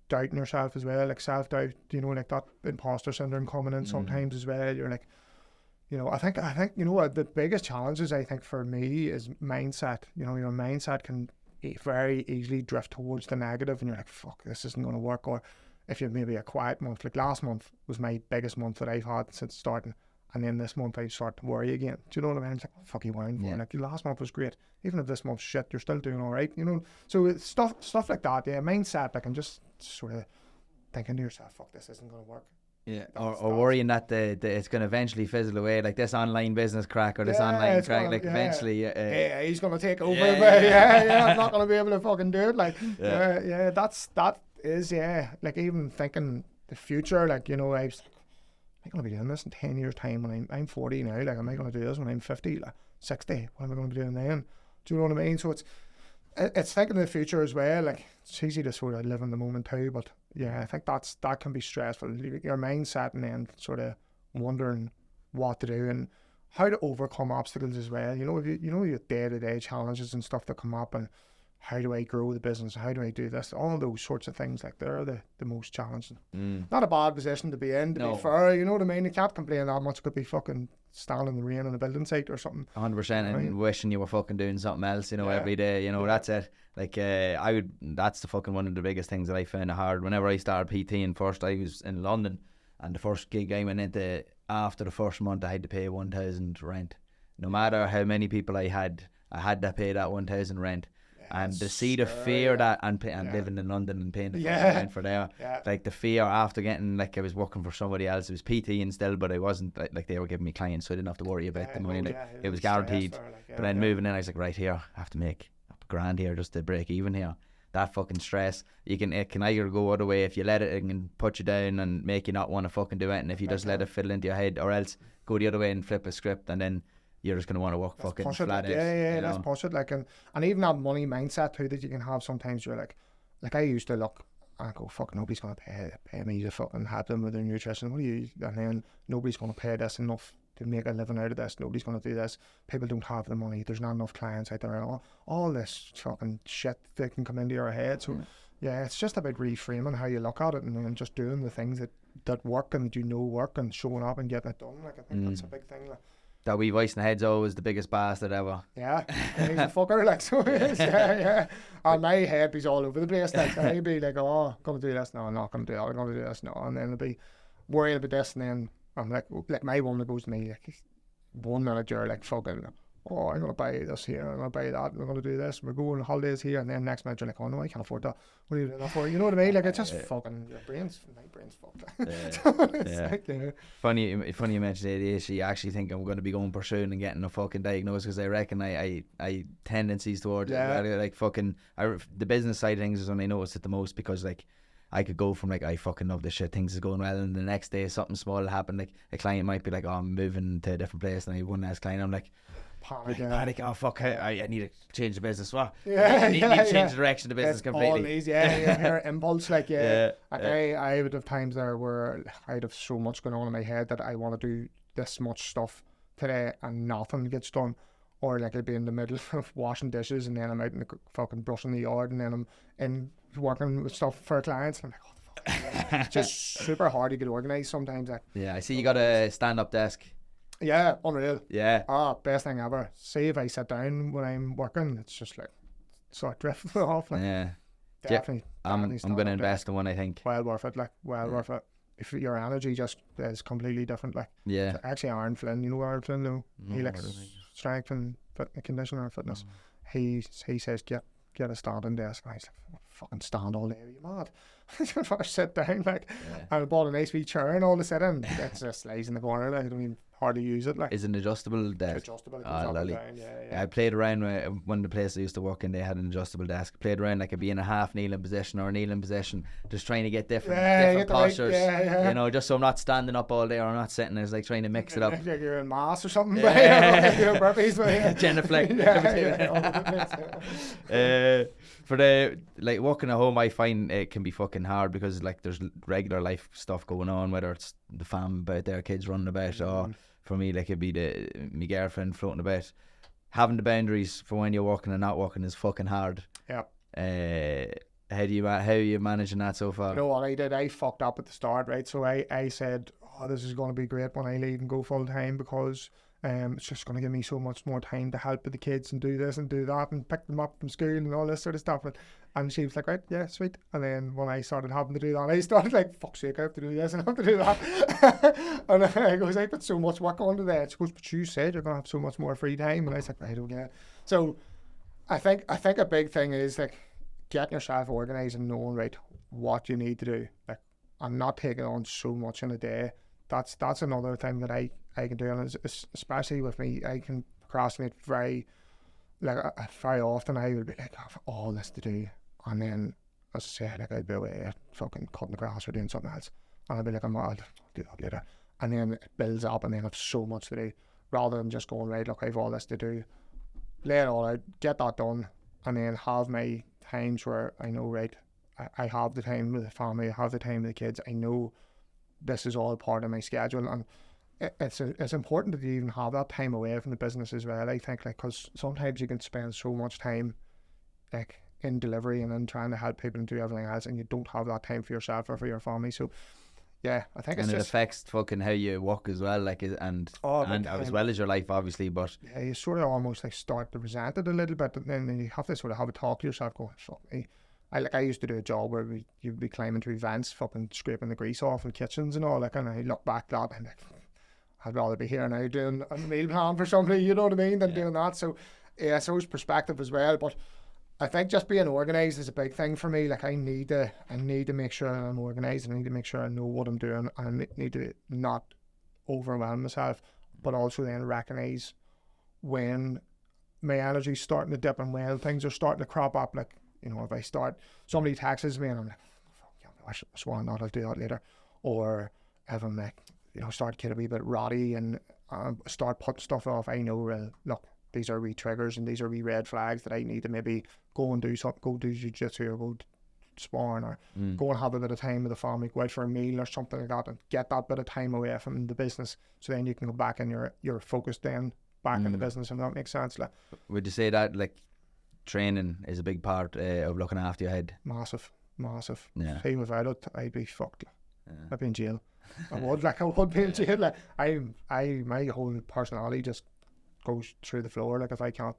Doubting yourself as well, like self-doubt, you know, like that imposter syndrome coming in sometimes as well. You're like, you know, I think you know what the biggest challenges I think for me is mindset. You know, your mindset can very easily drift towards the negative, and you're like, fuck, this isn't going to work. Or if you have maybe a quiet month, like last month was my biggest month that I've had since starting, and then this month I start to worry again. Do you know what I mean? It's like, what the fuck are you worrying for? Like, last month was great. Even if this month's shit, you're still doing all right, you know? So it's stuff like that, yeah. Mindset, like, and just sort of thinking to yourself, fuck, this isn't going to work. Yeah, or worrying that it's going to eventually fizzle away, like this online business crack or this online crack, like eventually. He's going to take over. I'm not going to be able to fucking do it. Like, that is, like, even thinking the future, like, you know, am I going to be doing this in 10 years' time when I'm 40 now? Like, am I going to do this when I'm 50, like 60? What am I going to be doing then? Do you know what I mean? So it's thinking of the future as well. Like, it's easy to sort of live in the moment too, but yeah, I think that can be stressful. Your mindset, and then sort of wondering what to do and how to overcome obstacles as well. You know, if you know your day-to-day challenges and stuff that come up, and how do I grow the business? How do I do this? All those sorts of things, like, they're the most challenging. Not a bad position to be in, to be fair. You know what I mean? You can't complain that much. Could be fucking standing in the rain on a building site or something. 100%, and wishing you were fucking doing something else, you know, every day. You know, that's it. Like, that's the fucking one of the biggest things that I found hard. Whenever I started PTing first, I was in London, and the first gig I went into, after the first month, I had to pay 1,000 rent. No matter how many people I had to pay that 1,000 rent. And to see the fear that, and living in London and paying the rent for there, like the fear after getting, like, I was working for somebody else, it was PT still, but I wasn't, like they were giving me clients, so I didn't have to worry about the money. Like, it was guaranteed. But then moving in, I was like, right, here, I have to make $1,000 here just to break even here. That fucking stress, it can either go other way. If you let it can put you down and make you not want to fucking do it, and if you just let it fiddle into your head, or else go the other way and flip a script, and then you're just going to want to work fucking flat out. Let's push it. Like, and even that money mindset too that you can have. Sometimes you're like I used to look and I go, fuck, nobody's going to pay me to fucking help them with their nutrition. And then nobody's going to pay this enough to make a living out of this. Nobody's going to do this. People don't have the money. There's not enough clients out there. All this fucking shit that can come into your head. So yeah, it's just about reframing how you look at it, and then just doing the things that work and that you know work, and showing up and getting it done. Like, I think that's a big thing. Like, that wee voice in the head's always the biggest bastard ever. Yeah, he's a fucker, like, so he is, yeah. And my head is all over the place, like, I'd be like, oh, I'm going to do this, no, I'm not going to do that, I'm going to do this, no, and then I'll be worried about this, and then I'm like my one that goes to me, like, one manager, like, fucking, oh, I'm going to buy this here, I'm going to buy that, we're going to do this, we're going on holidays here, and then next manager, like, oh no, I can't afford that, what are you doing that for? You know what I mean? Like, it's just fucking, my brain's fucked. So it's like, Funny you mentioned ADHD. I actually think I'm going to be going pursuing and getting a fucking diagnosis, because I reckon I tendencies towards it, like, fucking, the business side of things is when I notice it the most, because, like, I could go from, like, I fucking love this shit, things is going well, and the next day something small will happen. Like, a client might be like, oh, I'm moving to a different place, and I have one last client, I'm like, panic, oh fuck, I need to change the business. What? Need to change the direction of the business completely. All these, impulse, like, I would have times there where I'd have so much going on in my head that I want to do this much stuff today and nothing gets done. Or like I'll be in the middle of washing dishes and then I'm out in the fucking brushing the yard and then I'm in working with stuff for clients. And I'm like, oh, fuck. It's just super hard to get organised sometimes. Yeah, I see you got a stand-up desk. Yeah, unreal. Yeah. Best thing ever. See, if I sit down when I'm working, it's just like sort of drifting off. Like, Yeah. definitely. I'm going to invest in one, I think. Well worth it. Like, worth it. If your energy just is completely different. Like, Yeah. so actually, Aaron Flynn, you know Aaron Flynn, though? He likes strength and conditioner and fitness. He says get a standing desk. And I was like, fucking stand all day. Are you mad? I sit down like, and I bought a nice wee chair and all to sit in. It just lays in the corner. Like, I don't even hardly use it. Like, is an adjustable desk? Adjustable. It goes up and down. Yeah. I played around with one of the places I used to work in. They had an adjustable desk. Played around like I'd be in a half kneeling position or a kneeling position, just trying to get different postures. You know, just so I'm not standing up all day or I'm not sitting. I was like trying to mix it up. Like you're in mass or something. You're burpees. Genuflect. For the like working at home, I find it can be fucking hard because like there's regular life stuff going on, whether it's the fam about their kids running about or for me like it'd be my girlfriend floating about. Having the boundaries for when you're working and not working is fucking hard. Yeah. How are you managing that so far? You know what I did? I fucked up at the start, right? So I said, oh, this is going to be great when I leave and go full time because it's just going to give me so much more time to help with the kids and do this and do that and pick them up from school and all this sort of stuff. And she was like, right, yeah, sweet. And then when I started having to do that, I started like, fuck's sake, I have to do this and I have to do that. And I goes, I put so much work onto that. She goes, but you said you're going to have so much more free time. And I was like, right, okay. So I think a big thing is like getting yourself organised and knowing, right, what you need to do. Like, I'm not taking on so much in a day. That's another thing that I can do, and especially with me, I can procrastinate very often. I will be like, I have all this to do, and then as I say, like I'd be away fucking cutting the grass or doing something else, and I'd be like, I'll do that later, and then it builds up, and then I've so much to do, rather than just going, right, look, I've all this to do, lay it all out, get that done, and then have my times where I know, right, I have the time with the family, I have the time with the kids, I know this is all part of my schedule, and it's important that you even have that time away from the business as well. I think, like, because sometimes you can spend so much time like in delivery and then trying to help people and do everything else, and you don't have that time for yourself or for your family. So yeah, I think it affects fucking how you work as well, like, and as well as your life, obviously. But yeah, you sort of almost like start to resent it a little bit, and then you have to sort of have a talk to yourself, going, fuck me. I used to do a job where you'd be climbing through vents, fucking scraping the grease off in kitchens and all, like, and I look back at that and I'm like, I'd rather be here now doing a meal plan for somebody, you know what I mean, than doing that. So yeah, so it's perspective as well. But I think just being organised is a big thing for me. Like, I need to make sure I'm organised, and I need to make sure I know what I'm doing, and I need to not overwhelm myself, but also then recognise when my energy's starting to dip and when things are starting to crop up. Like, you know, if somebody texts me and I'm like, I swear not, I'll do that later. Or if I'm like, you know, start getting a wee bit ratty and start putting stuff off, I know, look, these are wee triggers and these are wee red flags that I need to maybe go and do something, go do jiu-jitsu or go sparring or go and have a bit of time with the family, go out for a meal or something like that, and get that bit of time away from the business, so then you can go back and you're focused then back in the business, if that makes sense. Like, would you say that, like, training is a big part of looking after your head? Massive. Yeah. See, without it, I'd be fucked. Yeah. I'd be in jail. I would be in jail. Like, my whole personality just goes through the floor. Like, if I can't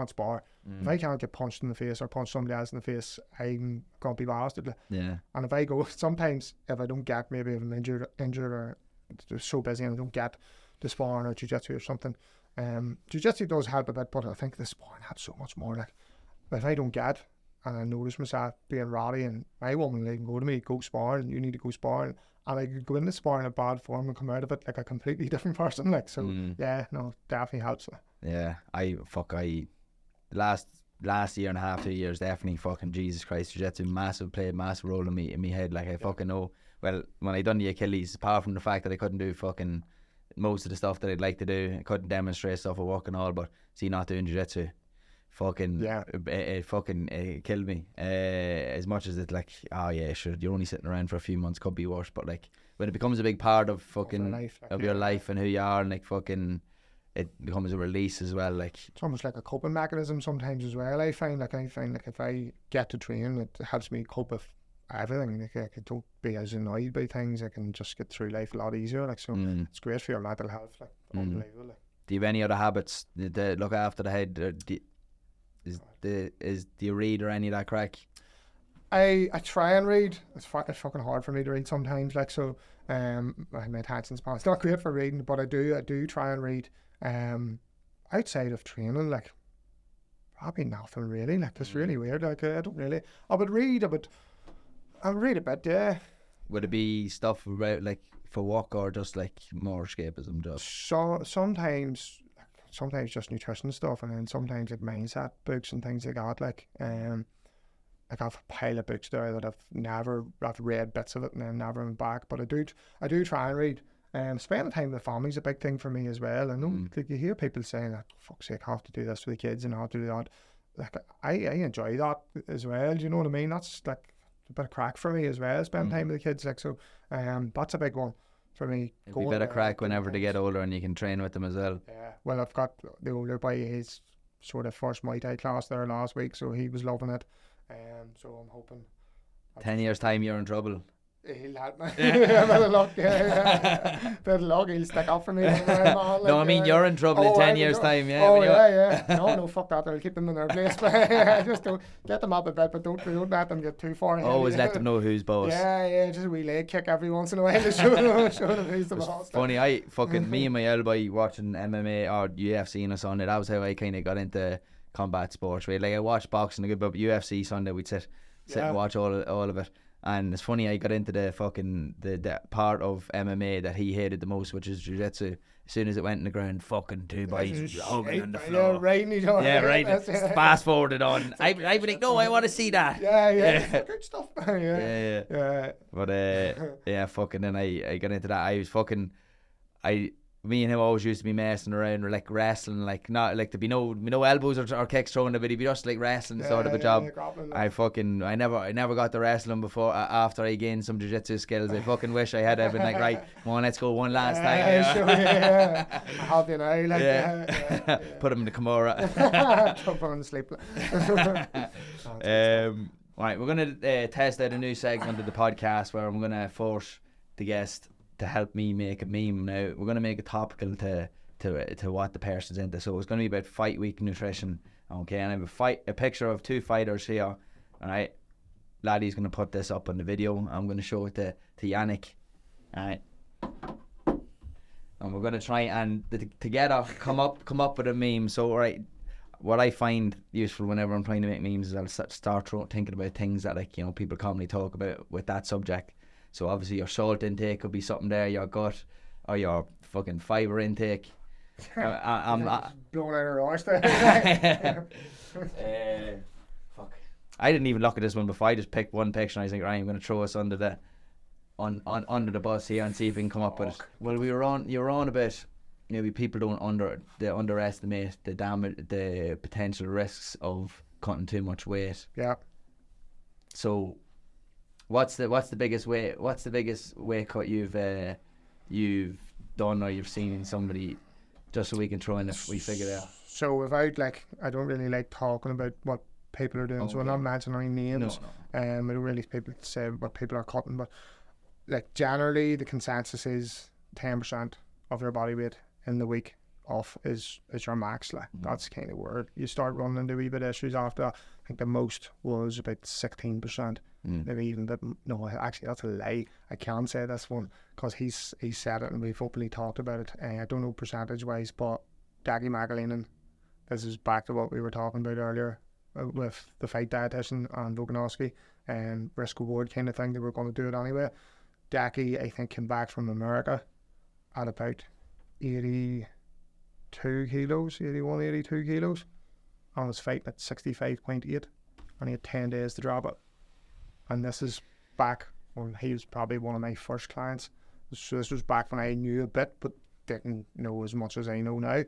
spar, if I can't get punched in the face or punch somebody else in the face, I'm gonna be bastard. Like. Yeah. And if I go, sometimes if I don't get, maybe if I'm injured or just so busy and I don't get the sparring or jiu-jitsu or something. Jiu-jitsu does help a bit, but I think the sparring helps so much more. Like, if I don't get, and I notice myself being ratty, and my woman will even go to me, go sparring, you need to go sparring, and I could go into sparring in bad form and come out of it like a completely different person. Like, so yeah, no, definitely helps. Yeah, last year and a half, 2 years, definitely fucking Jesus Christ, jiu-jitsu played a massive role in me head. Like, I fucking know. Well, when I done the Achilles, apart from the fact that I couldn't do fucking most of the stuff that I'd like to do, I couldn't demonstrate stuff at work and all, but see, not doing jiu-jitsu, it killed me. As much as it's like, oh yeah, sure, you're only sitting around for a few months, could be worse, but like, when it becomes a big part of fucking your life and who you are, and like fucking it becomes a release as well. Like it's almost like a coping mechanism sometimes as well. I find like if I get to train, it helps me cope with everything. Like I don't be as annoyed by things. I can just get through life a lot easier. Like so, it's great for your mental health. Like unbelievable. Like. Do you have any other habits that look after the head? Do you read or any of that crack? I try and read. It's fucking hard for me to read sometimes. Like so, my attention span. It's not great for reading, but I do try and read. Outside of training, like probably nothing really. Like it's really weird. Like I don't really. I would read a bit. Yeah. Would it be stuff about like for work or just like more escapism stuff? So sometimes just nutrition stuff, and then sometimes like mindset books and things like that. Like I have a pile of books there that I've read bits of it and then never went back. But I do try and read. Spending time with the family is a big thing for me as well. I know like you hear people saying that, fuck's sake, I have to do this for the kids and I have to do that. Like I enjoy that as well. Do you know what I mean? That's like a bit of crack for me as well. Spend time with the kids, like so. That's a big one for me. It'd be a bit of crack whenever they get older and you can train with them as well. Yeah. Well, I've got the older boy. His sort of first Muay Thai class there last week, so he was loving it. So I'm hoping 10 years time you're in trouble. He'll help me. Bit of luck, Bit of luck, he'll stick up for me. No, I mean you're in trouble in 10 years time, yeah. Oh yeah. No, fuck that. I'll keep them in their place. Just don't get them up a bit, but don't let them get too far. Always let them know who's boss. Yeah, just a wee leg kick every once in a while to show them who's the boss. Funny, me and my elbow watching MMA or UFC on a Sunday. That was how I kind of got into combat sports. Right, like I watched boxing a good bit, but UFC Sunday we'd sit and watch all of it. And it's funny, I got into the part of MMA that he hated the most, which is jiu-jitsu. As soon as it went in the ground, fucking two boys hugging on the floor. Yeah, right. Yeah, right. Fast forwarded on. I'd be like, no, I want to see that. Yeah. Good stuff. Yeah. But yeah, fucking. Then I got into that. I was fucking. Me and him always used to be messing around or like wrestling, like not like to be no elbows or kicks thrown, but he'd be just like wrestling sort of a job. I never got to wrestling before. After I gained some jiu-jitsu skills, I fucking wish I had been like, right, come on, let's go one last time. Sure, I have you now, like put him in the Kimura. Jump on the sleep. Right, we're gonna test out a new segment of the podcast where I'm gonna force the guest to help me make a meme. Now we're going to make it topical to what the person's into, so it's going to be about fight week nutrition. Okay, and I have a picture of two fighters here. Alright, Laddie's going to put this up on the video. I'm going to show it to Yannick. Alright, and we're going to try and together come up with a meme. So alright, what I find useful whenever I'm trying to make memes is I'll start thinking about things that, like, you know, people commonly talk about with that subject. So obviously your salt intake could be something there, your gut, or your fucking fibre intake. I'm blowing out her arse there. Fuck. I didn't even look at this one before. I just picked one picture and I was like, right, I'm going to throw us under the bus here and see if we can come up with it. Well, you were on a bit. Maybe people don't underestimate the potential risks of cutting too much weight. Yeah. So, what's the biggest weight cut you've done or you've seen in somebody, just so we can throw in if we figure it out? So without I don't really like talking about what people are doing, so I'm not mentioning any names. No. I don't really people say what people are cutting, but like generally the consensus is 10% of your body weight in the week off is your max. Like that's kind of where you start running into a wee bit of issues after that. I think the most was about 16%. Maybe even a bit. No, actually that's a lie. I can't say this one because he's said it and we've openly talked about it. I don't know percentage wise, but Daggy Magdalene, this is back to what we were talking about earlier with the fight dietitian and Volkanovski and risk reward kind of thing. They were going to do it anyway. Daggy, I think, came back from America at about 82 kilos, 81, 82 kilos, and was fighting at 65.8, and he had 10 days to drop it. And this is back when he was probably one of my first clients. So this was back when I knew a bit, but didn't know as much as I know now.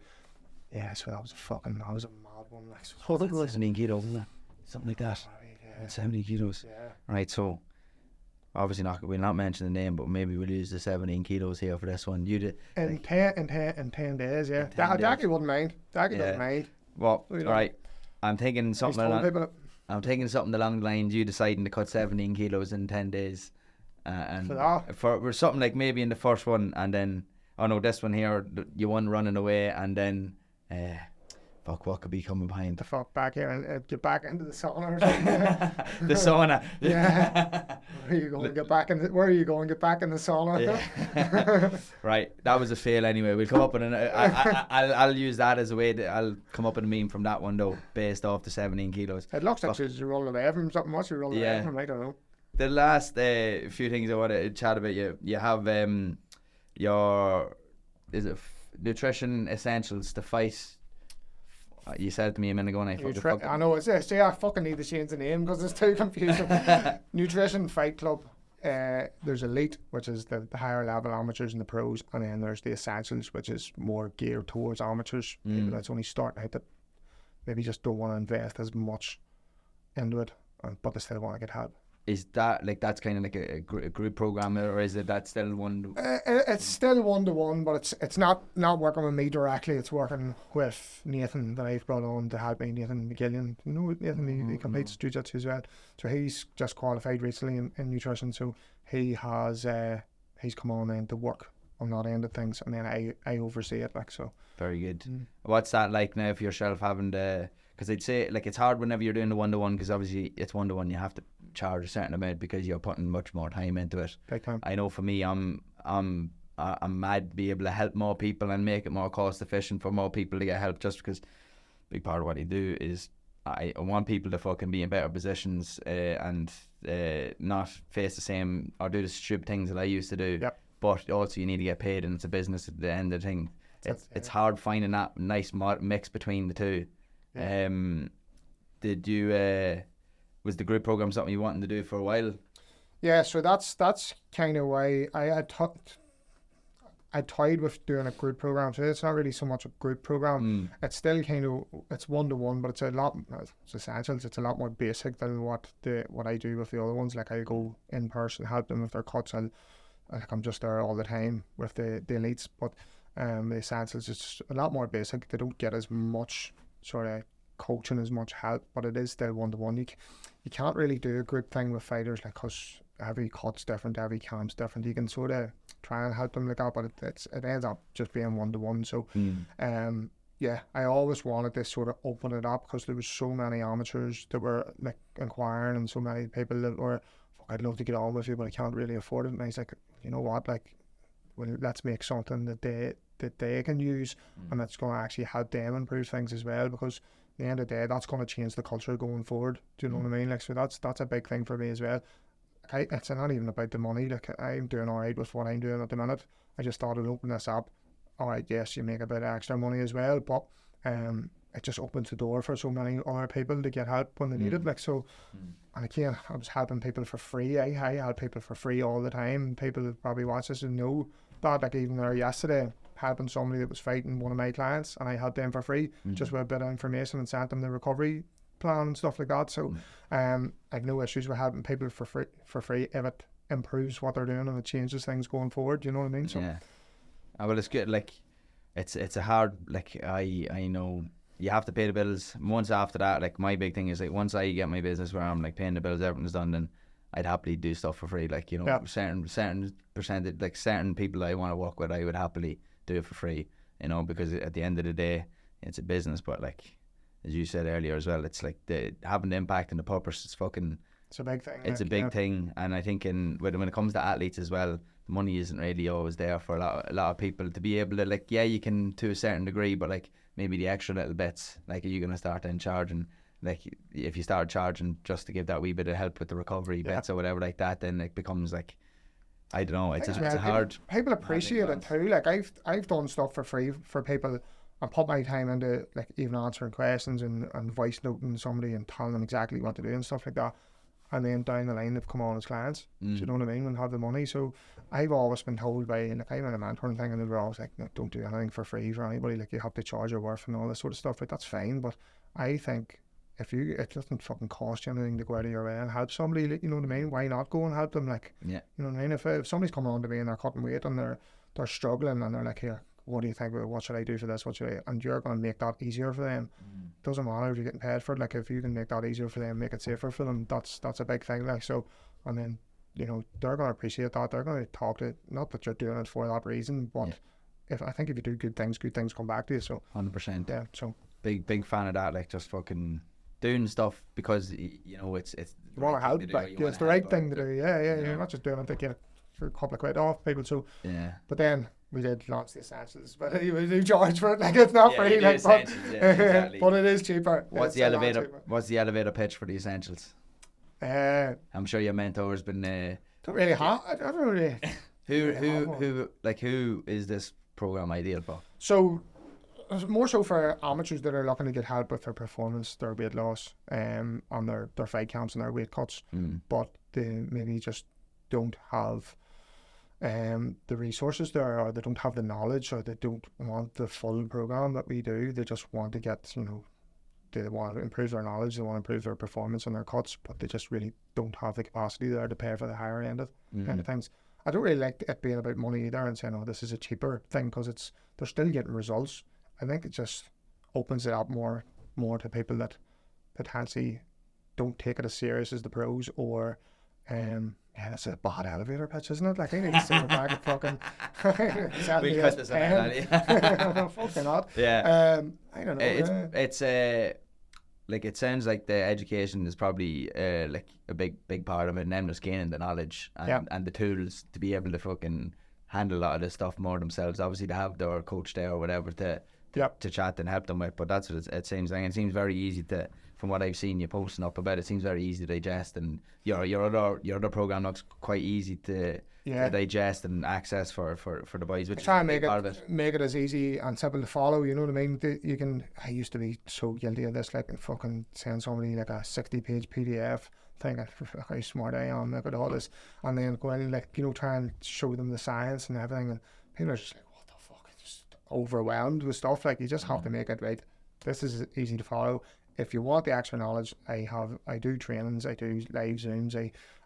Yeah, so that was a mad one. Like, so I think it was 17 kilos, isn't it? Something like that. Yeah. 70 kilos. Yeah. Right, so obviously we'll not mention the name, but maybe we'll use the 17 kilos here for this one. You did in 10 days, yeah. Dackie wouldn't mind. Dackie doesn't mind. Well, right. I'm thinking something along the lines you deciding to cut 17 kilos in 10 days. And for something like maybe in the first one, and then this one here, you won running away, and then what could be coming behind? The fuck back here and get back into the sauna or something. The sauna. Yeah. Where are you going? Get back in the sauna? Yeah. Right. That was a fail anyway. We'll come up with I'll use that as a way I'll come up with a meme from that one though, based off the 17 kilos. It looks like she's rolling away from something. What's she rolling away from? I don't know. The last few things I want to chat about, you have your nutrition essentials to fight. You said it to me a minute ago, and I know it's I fucking need to change the name because it's too confusing. Nutrition Fight Club. There's Elite, which is the higher level amateurs and the pros, and then there's the Essentials, which is more geared towards amateurs. People that's only starting out that maybe just don't want to invest as much into it, but they still want to get help. Is that that's kind of like a group program, or is it that still one? It's still 1-to-1, but it's not working with me directly. It's working with Nathan that I've brought on to help me. Nathan McGillian, you know Nathan, he competes jiu-jitsu as well. So he's just qualified recently in nutrition. So he has he's come on in to work on that end of things, and then I oversee it. So very good. What's that like now for yourself having to? Because I'd say it's hard whenever you're doing the 1-to-1, because obviously it's 1-to-1, you have to charge a certain amount because you're putting much more time into it. Big time. I know for me, I'm mad to be able to help more people and make it more cost efficient for more people to get help, just because a big part of what I do is I want people to fucking be in better positions and not face the same or do the stupid things that I used to do. Yep. But also you need to get paid, and it's a business at the end of the thing. It's hard finding that nice mix between the two. Yeah. Did you was the group program something you wanted to do for a while? Yeah, so that's kind of why I toyed with doing a group program. So it's not really so much a group program. It's still it's 1-to-1, but it's essentials. It's a lot more basic than what I do with the other ones. Like I go in person, help them with their cuts. I'm just there all the time with the elites, but the essentials is just a lot more basic. They don't get as much sort of coaching, as much help, but it is still 1-to-1. You can't really do a group thing with fighters, like, because every cut's different, every camp's different. You can sort of try and help them like that, but it ends up just being 1-to-1. So yeah, I always wanted to sort of open it up, because there was so many amateurs that were like inquiring, and so many people that were, I'd love to get on with you, but I can't really afford it. And I was like, you know what, like, well, let's make something that they can use, and that's going to actually help them improve things as well, because at the end of the day, that's going to change the culture going forward. Do you know what I mean? Like, so that's a big thing for me as well. It's not even about the money. Like, I'm doing all right with what I'm doing at the minute. I just thought I'd open this up. All right, yes, you make a bit of extra money as well, but it just opens the door for so many other people to get help when they need it. Like, so, and again, I was helping people for free. I help people for free all the time. People that probably watch this and know that. Like, even there yesterday, helping somebody that was fighting one of my clients, and I helped them for free, just with a bit of information, and sent them the recovery plan and stuff like that. So I've no issues with helping people for free if it improves what they're doing and it changes things going forward. You know what I mean? So yeah. Well, it's good. Like, it's a hard, like, I know you have to pay the bills. Once after that, like, my big thing is, like, once I get my business where I'm like paying the bills, everything's done, then I'd happily do stuff for free. Like, you know, certain percentage, like certain people I want to work with, I would happily do it for free, you know, because at the end of the day, it's a business. But like, as you said earlier as well, it's like having the impact and the purpose. It's a big thing. It's a big thing, and I think when it comes to athletes as well, money isn't really always there for a lot of people to be able to, like, yeah, you can to a certain degree, but like maybe the extra little bits, like, are you gonna start then charging? Like, if you start charging just to give that wee bit of help with the recovery bits or whatever like that, then it becomes like, I don't know, it's a hard. People appreciate it too. Like, I've done stuff for free for people and put my time into, like, even answering questions and voice noting somebody and telling them exactly what to do and stuff like that. And then down the line, they've come on as clients. Do you know what I mean? And have the money. So I've always been told by, like, I'm in a mentoring thing, and they were always like, no, don't do anything for free for anybody. Like, you have to charge your worth and all this sort of stuff. Like, that's fine, but I think it doesn't fucking cost you anything to go out of your way and help somebody, you know what I mean? Why not go and help them? Like, Yeah. you know what I mean? If somebody's coming on to me and they're cutting weight and they're struggling and they're like, here, what do you think? What should I do for this? And you're going to make that easier for them. Doesn't matter if you're getting paid for it. Like, if you can make that easier for them, make it safer for them, that's a big thing. Like, so, and then, you know, they're going to appreciate that. They're going to talk to, not that you're doing it for that reason, but I think if you do good things come back to you. So 100%. Yeah. So big fan of that. Like, just fucking doing stuff because you know it's you want to help. Like, it's the right thing to do. Yeah. You're not just doing it to get a couple of quid off people. So but then we did launch the essentials, but we do charge for it. Like, it's not free. Like, exactly. But it is cheaper. What's the elevator pitch for the essentials? I'm sure your mentor's been. Don't really have. I don't really. Who is this program ideal for? So, more so for amateurs that are looking to get help with their performance, their weight loss, on their fight camps and their weight cuts, but they maybe just don't have the resources there, or they don't have the knowledge, or they don't want the full program that we do. They just want to get, you know, they want to improve their knowledge, they want to improve their performance and their cuts, but they just really don't have the capacity there to pay for the higher end of kind of things. I don't really like it being about money either and saying, oh, this is a cheaper thing, because they're still getting results. I think it just opens it up more to people that potentially don't take it as serious as the pros, or that's a bad elevator pitch, isn't it? Like, I need to sit back and fucking we'll cut this out. Fucking not. Yeah. I don't know. It's like, it sounds like the education is probably like a big part of it, and them just gaining the knowledge and the tools to be able to fucking handle a lot of this stuff more themselves. Obviously, to have their coach there or whatever to chat and help them with, but that's what it seems like. And it seems very easy to, from what I've seen you posting up about it, seems very easy to digest, and your other program looks quite easy to digest and access for the boys, which try is and make part of it. Make it as easy and simple to follow, you know what I mean? I used to be so guilty of this, like fucking send somebody like a 60-page PDF thing, how smart I am, look at all this, and then go in, like, you know, try and show them the science and everything, and people are just like, what the fuck, just overwhelmed with stuff. Like, you just have to make it right. This is easy to follow. If you want the extra knowledge, I do trainings, I do live Zooms,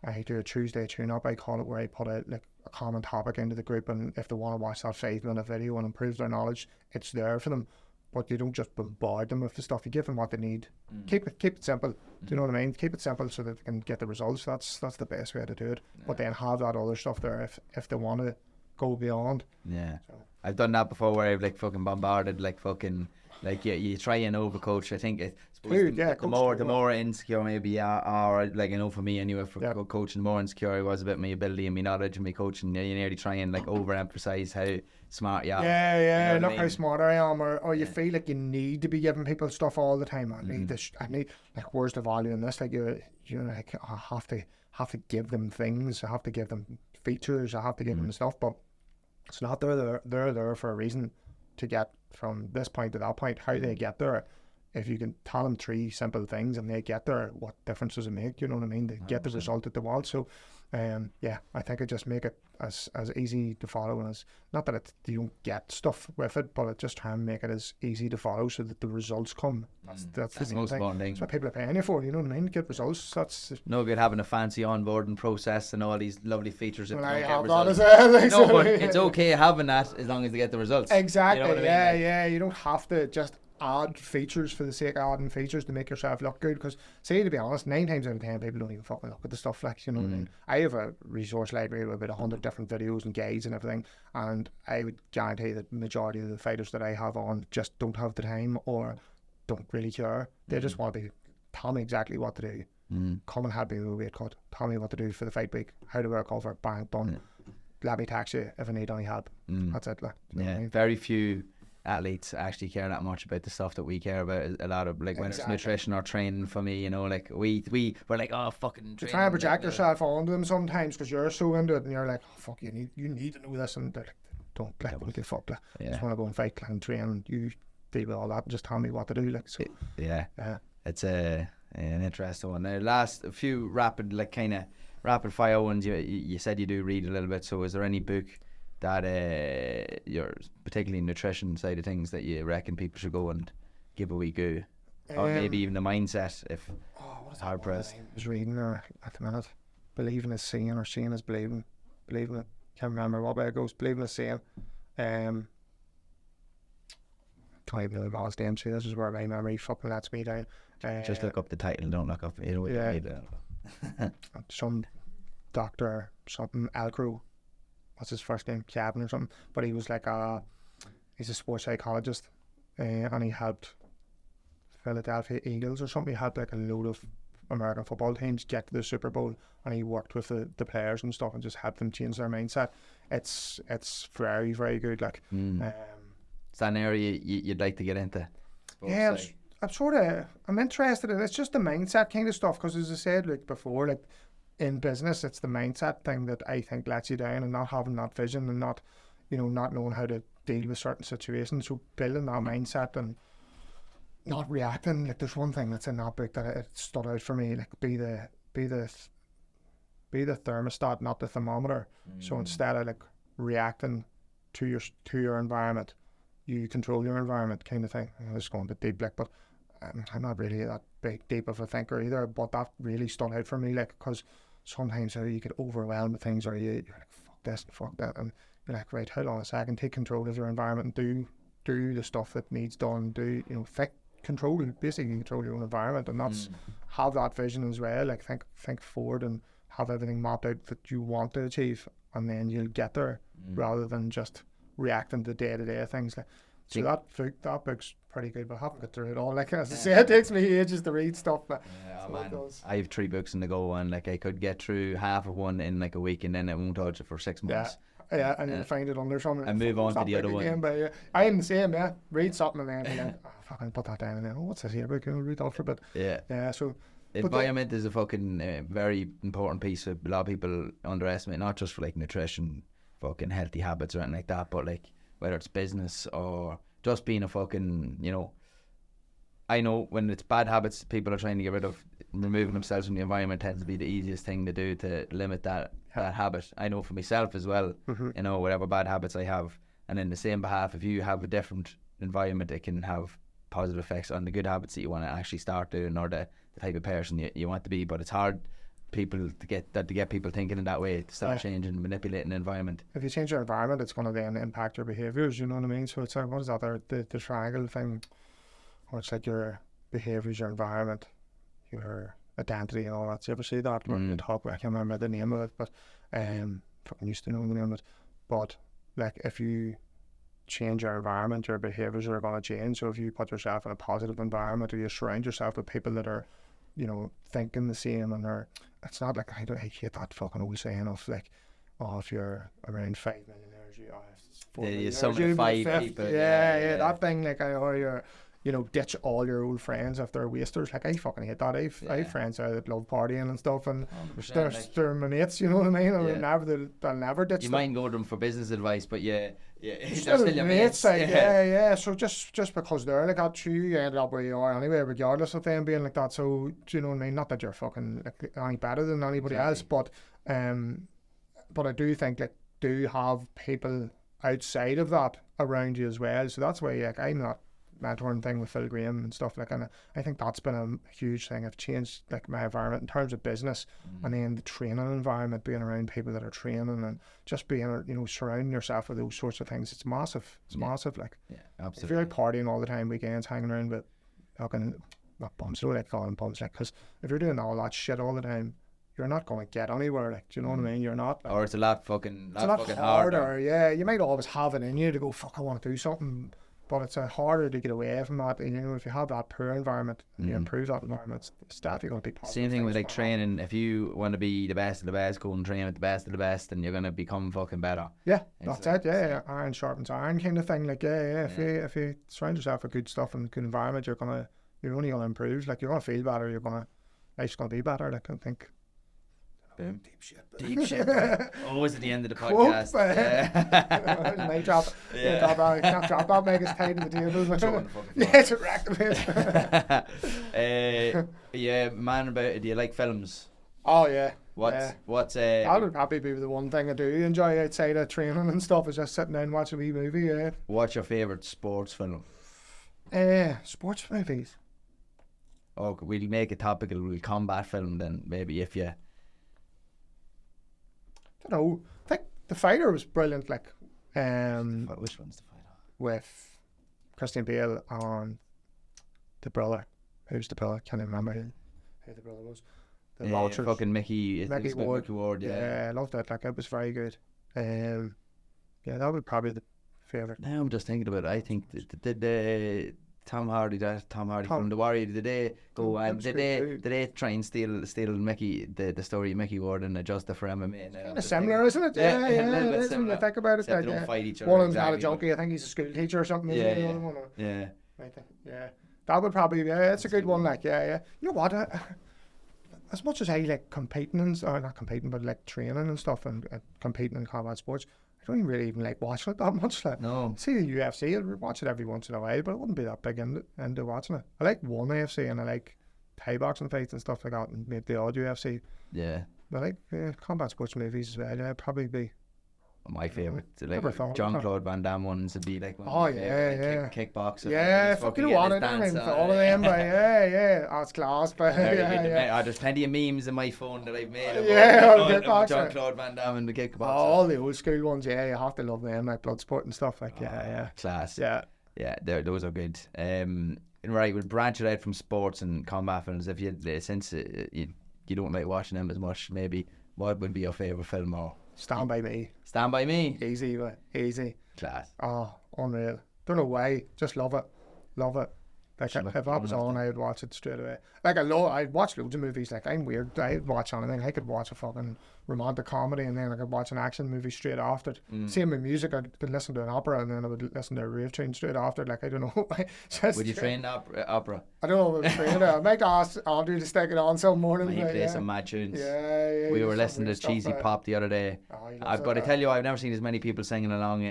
I do a Tuesday tune-up, I call it, where I put a common topic into the group, and if they want to watch that 5-minute video and improve their knowledge, it's there for them. But you don't just bombard them with the stuff. You give them what they need. Keep it simple. Do you know what I mean? Keep it simple so that they can get the results. That's the best way to do it. But then have that other stuff there if they want to go beyond. Yeah. So. I've done that before, where I've like fucking bombarded, like fucking, like you try and overcoach. I think the more insecure maybe or like, I know for me anyway, for coaching, the more insecure I was about my ability and my knowledge and my coaching, you nearly try and like overemphasize how smart you are. Yeah, you know, look how smart I am, or you feel like you need to be giving people stuff all the time. I need this. I need, like, where's the value in this? Like, you like, I have to give them things. I have to give them features. I have to give them stuff, but it's not. They're there for a reason, to get from this point to that point. How they get there, if you can tell them 3 simple things and they get there, what difference does it make? You know what I mean? They get the result that they want. So I think it just make it as easy to follow, as not that you don't get stuff with it, but it just try and make it as easy to follow so that the results come. That's the most important thing. That's what people are paying you for, you know what I mean? Get results. That's no good having a fancy onboarding process and all these lovely features. Well, I have that as well. Like, no, but it's okay having that as long as they get the results. Exactly. You know what I mean? Yeah. You don't have to just add features for the sake of adding features to make yourself look good, because, say, to be honest, 9 times out of 10 people don't even fucking look at the stuff, like, you know what I mean? I have a resource library with about 100 different videos and guides and everything, and I would guarantee that the majority of the fighters that I have on just don't have the time or don't really care. They just want to tell me exactly what to do. Come and help me with a weight cut, tell me what to do for the fight week, how to work over, bang, done. Let me text you if I need any help. That's it, like, you know what I mean? Very few athletes actually care that much about the stuff that we care about. A lot of, like, when it's nutrition or training, for me, you know, like we're like, oh, fucking, you try and project yourself onto them sometimes because you're so into it, and you're like, oh, fuck, you need to know this, and they're like, don't, like, what the fuck, like, just want to go and fight and train, and you deal with all that and just tell me what to do, like. So it's an interesting one. Now, last a few rapid fire ones. You said you do read a little bit, so is there any book that you're particularly nutrition side of things that you reckon people should go and give a wee go? or maybe even the mindset if what is hard pressed. I was reading there at the minute. Believing is seeing, or seeing is believing. Believing it. Can't remember what way it goes. Believing is seeing. Can't even really recall his name. See, this is where my memory fucking lets me down. Just look up the title. Don't look up. You know what yeah. you need. Some doctor, something Elcrow. What's his first name? Cabin or something. But he was like he's a sports psychologist, and he helped Philadelphia Eagles or something. He helped like a load of American football teams get to the Super Bowl, and he worked with the players and stuff and just helped them change their mindset. It's very, very good. Like, is that an area you'd like to get into? Yeah, I'm interested in it. It's just the mindset kind of stuff, because as I said like before, like in business, it's the mindset thing that I think lets you down, and not having that vision and not, not knowing how to deal with certain situations. So building that mindset and not reacting. Like, there's one thing that's in that book that it stood out for me. Like, be the thermostat, not the thermometer. So instead of like reacting to your environment, you control your environment, kind of thing. I was going a bit deep, like, but I'm not really that big deep of a thinker either. But that really stood out for me, like, because sometimes you get overwhelmed with things, or you're like, fuck this and fuck that, and you're like, right, hold on a second, take control of your environment and do the stuff that needs done. Basically control your own environment, and that's have that vision as well. Like, think forward and have everything mapped out that you want to achieve, and then you'll get there, rather than just reacting to day-to-day things. Like, so that book's pretty good, but I haven't got through it all. Like, as I say, it takes me ages to read stuff, but I have 3 books in the go, and like I could get through half of one in like a week, and then I won't touch it for 6 months. Yeah, and then find it under something and move on to the other one. Again, but I am the same, read something and then be like, fucking put that down, and then, what's this here book? Read that for a bit. Yeah, so environment is a fucking very important piece that a lot of people underestimate, not just for like nutrition, fucking healthy habits or anything like that, but like whether it's business or just being a fucking, I know when it's bad habits people are trying to get rid of, removing themselves from the environment tends to be the easiest thing to do to limit that habit. I know for myself as well, whatever bad habits I have, and in the same behalf, if you have a different environment, it can have positive effects on the good habits that you want to actually start doing, or the type of person you want to be. But it's hard to get people thinking in that way, to start changing and manipulating the environment. If you change your environment, it's going to then impact your behaviours, you know what I mean? So it's like, what is that there, the triangle thing, or it's like your behaviours, your environment, your identity and all that. So you ever see that? Talk, I can't remember the name of it, but fucking used to know the name of it. But like, if you change your environment, your behaviours are going to change. So if you put yourself in a positive environment, or you surround yourself with people that are, thinking the same, and it's not like, I hate that fucking old saying of like, if you're around 5 millionaires, you have 4 millionaires, you're 5 people. Yeah, that thing, like, or you're, ditch all your old friends if they're wasters. Like, I fucking hate that. I have friends that love partying and stuff, and they're my mates, you know what I mean? They'll never ditch you them. might go to them for business advice, but they're still your mates. Like, so just because they're like that, you end up where you are anyway, regardless of them being like that. So, do you know what I mean? Not that you're fucking like any better than anybody else, but I do think that do have people outside of that around you as well. So that's why, like, I'm not mentoring thing with Phil Graham and stuff, like, and I think that's been a huge thing. I've changed like my environment in terms of business, and then the training environment, being around people that are training, and just being, surrounding yourself with those sorts of things. It's massive. It's massive. Like, absolutely. If you're out partying all the time, weekends, hanging around with fucking not bums, I don't like calling them bums, like, because if you're doing all that shit all the time, you're not going to get anywhere. Like, do you know what I mean? You're not. Like, or it's a lot fucking harder. Yeah, you might always have it in you to go, fuck, I want to do something. But it's harder to get away from that. And, if you have that poor environment and you improve that environment, it's definitely going to be positive. Same thing with like training. If you want to be the best of the best, go and train with the best of the best, and you're going to become fucking better. Yeah, that's it. Yeah, iron sharpens iron kind of thing. Like, if you surround yourself with good stuff and good environment, you're only going to improve. Like, you're going to feel better. Life's going to be better. Like, I think. Boom. Deep shit. Always at the end of the podcast. Might drop. Can't drop that. Make us tight in the table. It's a rack man. About it. Do you like films? Oh yeah. What's that would probably be the one thing I do enjoy outside of training and stuff, is just sitting down and watching a wee movie. Yeah. What's your favourite sports film? Sports movies. we'll make a topical combat film then maybe if you. I don't know. I think The Fighter was brilliant. Like, Which one's The Fighter? With Christian Bale and the brother. Who's the brother? Can't even remember who the brother was. The Vultures. Fucking Mickey Ward. Mickey Ward. Yeah, I loved that. Like, it was very good. Yeah, that would probably be the favourite. Now I'm just thinking about it. I think did Tom Hardy from The Warrior, did they go and did they try and steal Mickey the story of Mickey Ward and adjust it for MMA? Kind of similar, isn't it? Yeah, it is when you think about it. Except they don't fight each other. One of them's not a junkie. I think he's a school teacher or something. Yeah. That would probably be. It's a good one. Like, yeah. You know what? As much as I like competing or not competing, but like training and stuff and competing in combat sports, I don't really even like watching it that much. Like, no. See the UFC, I'll watch it every once in a while, but I wouldn't be that big into watching it. I like one UFC and I like Thai boxing fights and stuff like that, and maybe the odd UFC. Yeah. But I like combat sports movies as well. Yeah, I'd probably be my favourite. Like Jean-Claude Van Damme ones would be like kickboxer. Yeah, fucking want it. I mean, for all of them, but oh, it's class. But there's plenty of memes in my phone that I've made about Jean-Claude Van Damme and the kickboxer. All the old school ones, you have to love them, like Bloodsport and stuff. Like, class. Yeah, those are good. Right, we'll branch it out from sports and combat films. If you since you don't like watching them as much, maybe what would be your favourite film or? Stand By Me. Stand By Me. Easy, but easy. Class. Oh, unreal. Don't know why. Just love it. Like, if that was on, I would watch it straight away. Like, I'd watch loads of movies. Like, I'm weird. I'd watch anything. I could watch a fucking romantic comedy and then I could watch an action movie straight after it. Same with music. I could listen to an opera and then I would listen to a rave tune straight after. Like, I don't know. Would you train opera? I don't know if I would train it. I might ask Andrew to stick it on some morning. He plays some mad tunes. Yeah. We were listening to Cheesy Pop the other day. But I tell you, I've never seen as many people singing along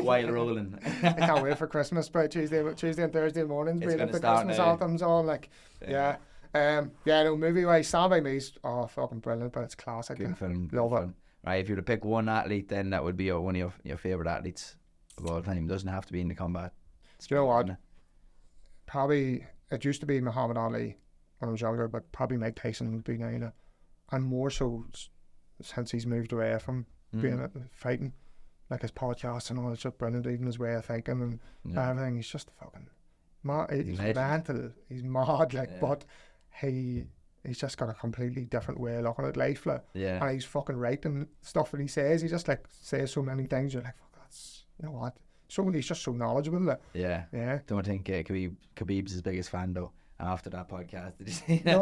while rolling. I can't wait for Christmas, but Tuesday and Thursday mornings being the Christmas anthems on. Like, no, movie wise, Stand By Me's fucking brilliant, but it's classic. Good film. Love it. Right, if you were to pick one athlete, then that would be one of your favourite athletes of all time. Doesn't have to be in the combat. Do you know what? Probably, it used to be Muhammad Ali when I was younger, but probably Mike Tyson would be now. And more so since he's moved away from being fighting. Like his podcast and all, it's just brilliant, even his way of thinking and everything. He's just fucking mad. He's mental. He's mad, like, but he's just got a completely different way of looking at life, like. Yeah. And he's fucking right and stuff that he says. He just like says so many things. You're like, fuck, that's, you know what? He's just so knowledgeable. Like. Yeah. Don't think Khabib's his biggest fan though. After that podcast, did you see? No,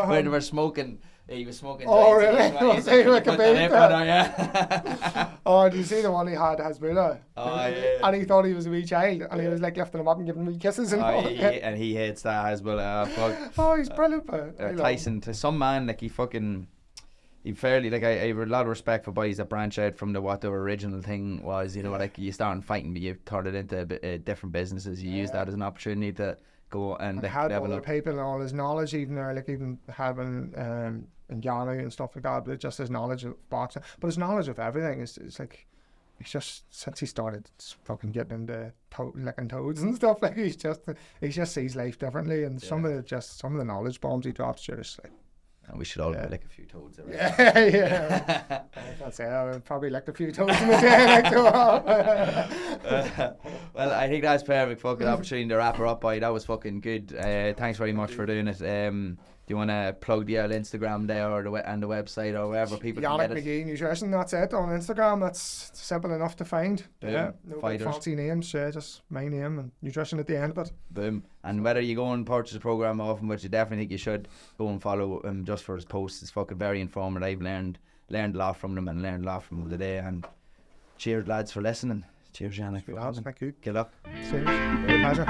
when they were smoking, he was smoking. Oh really? Was he with Khabib? Yeah. Oh, did you see the one he had Hasbulla? Oh yeah. And he thought he was a wee child, and he was like lifting him up and giving him wee kisses and all. And he hates that Hasbulla. Fuck. Oh, he's brilliant. Tyson, to some man, like he fairly, like I have a lot of respect for boys that branch out from what their original thing was. You know, like you start fighting, but you turn it into different businesses. You use that as an opportunity to go and had other people and all his knowledge, even there, like even having in Ghana and stuff like that, but just his knowledge of boxing, but his knowledge of everything is like, he's just, since he started fucking getting into licking toads and stuff, like he just sees life differently, and some of the knowledge bombs he drops, just like. And we should all lick a few toads. Yeah. That's it. I would probably licked a few toads in the day. Well, I think that's perfect fucking opportunity to wrap her up, boy. That was fucking good. Thanks very much for doing it. Do you want to plug the Instagram there or the website or wherever people can get it? Yannick Magee Nutrition, that's it on Instagram. That's simple enough to find. Boom. Yeah, no big fancy names, just my name and nutrition at the end of it. Boom. And whether you go and purchase a program off him, which you definitely think you should, go and follow him just for his posts. It's fucking very informative. I've learned a lot from them and learned a lot from him today. And cheers, lads, for listening. Cheers, Yannick. Thank you. Good luck. Cheers. Pleasure.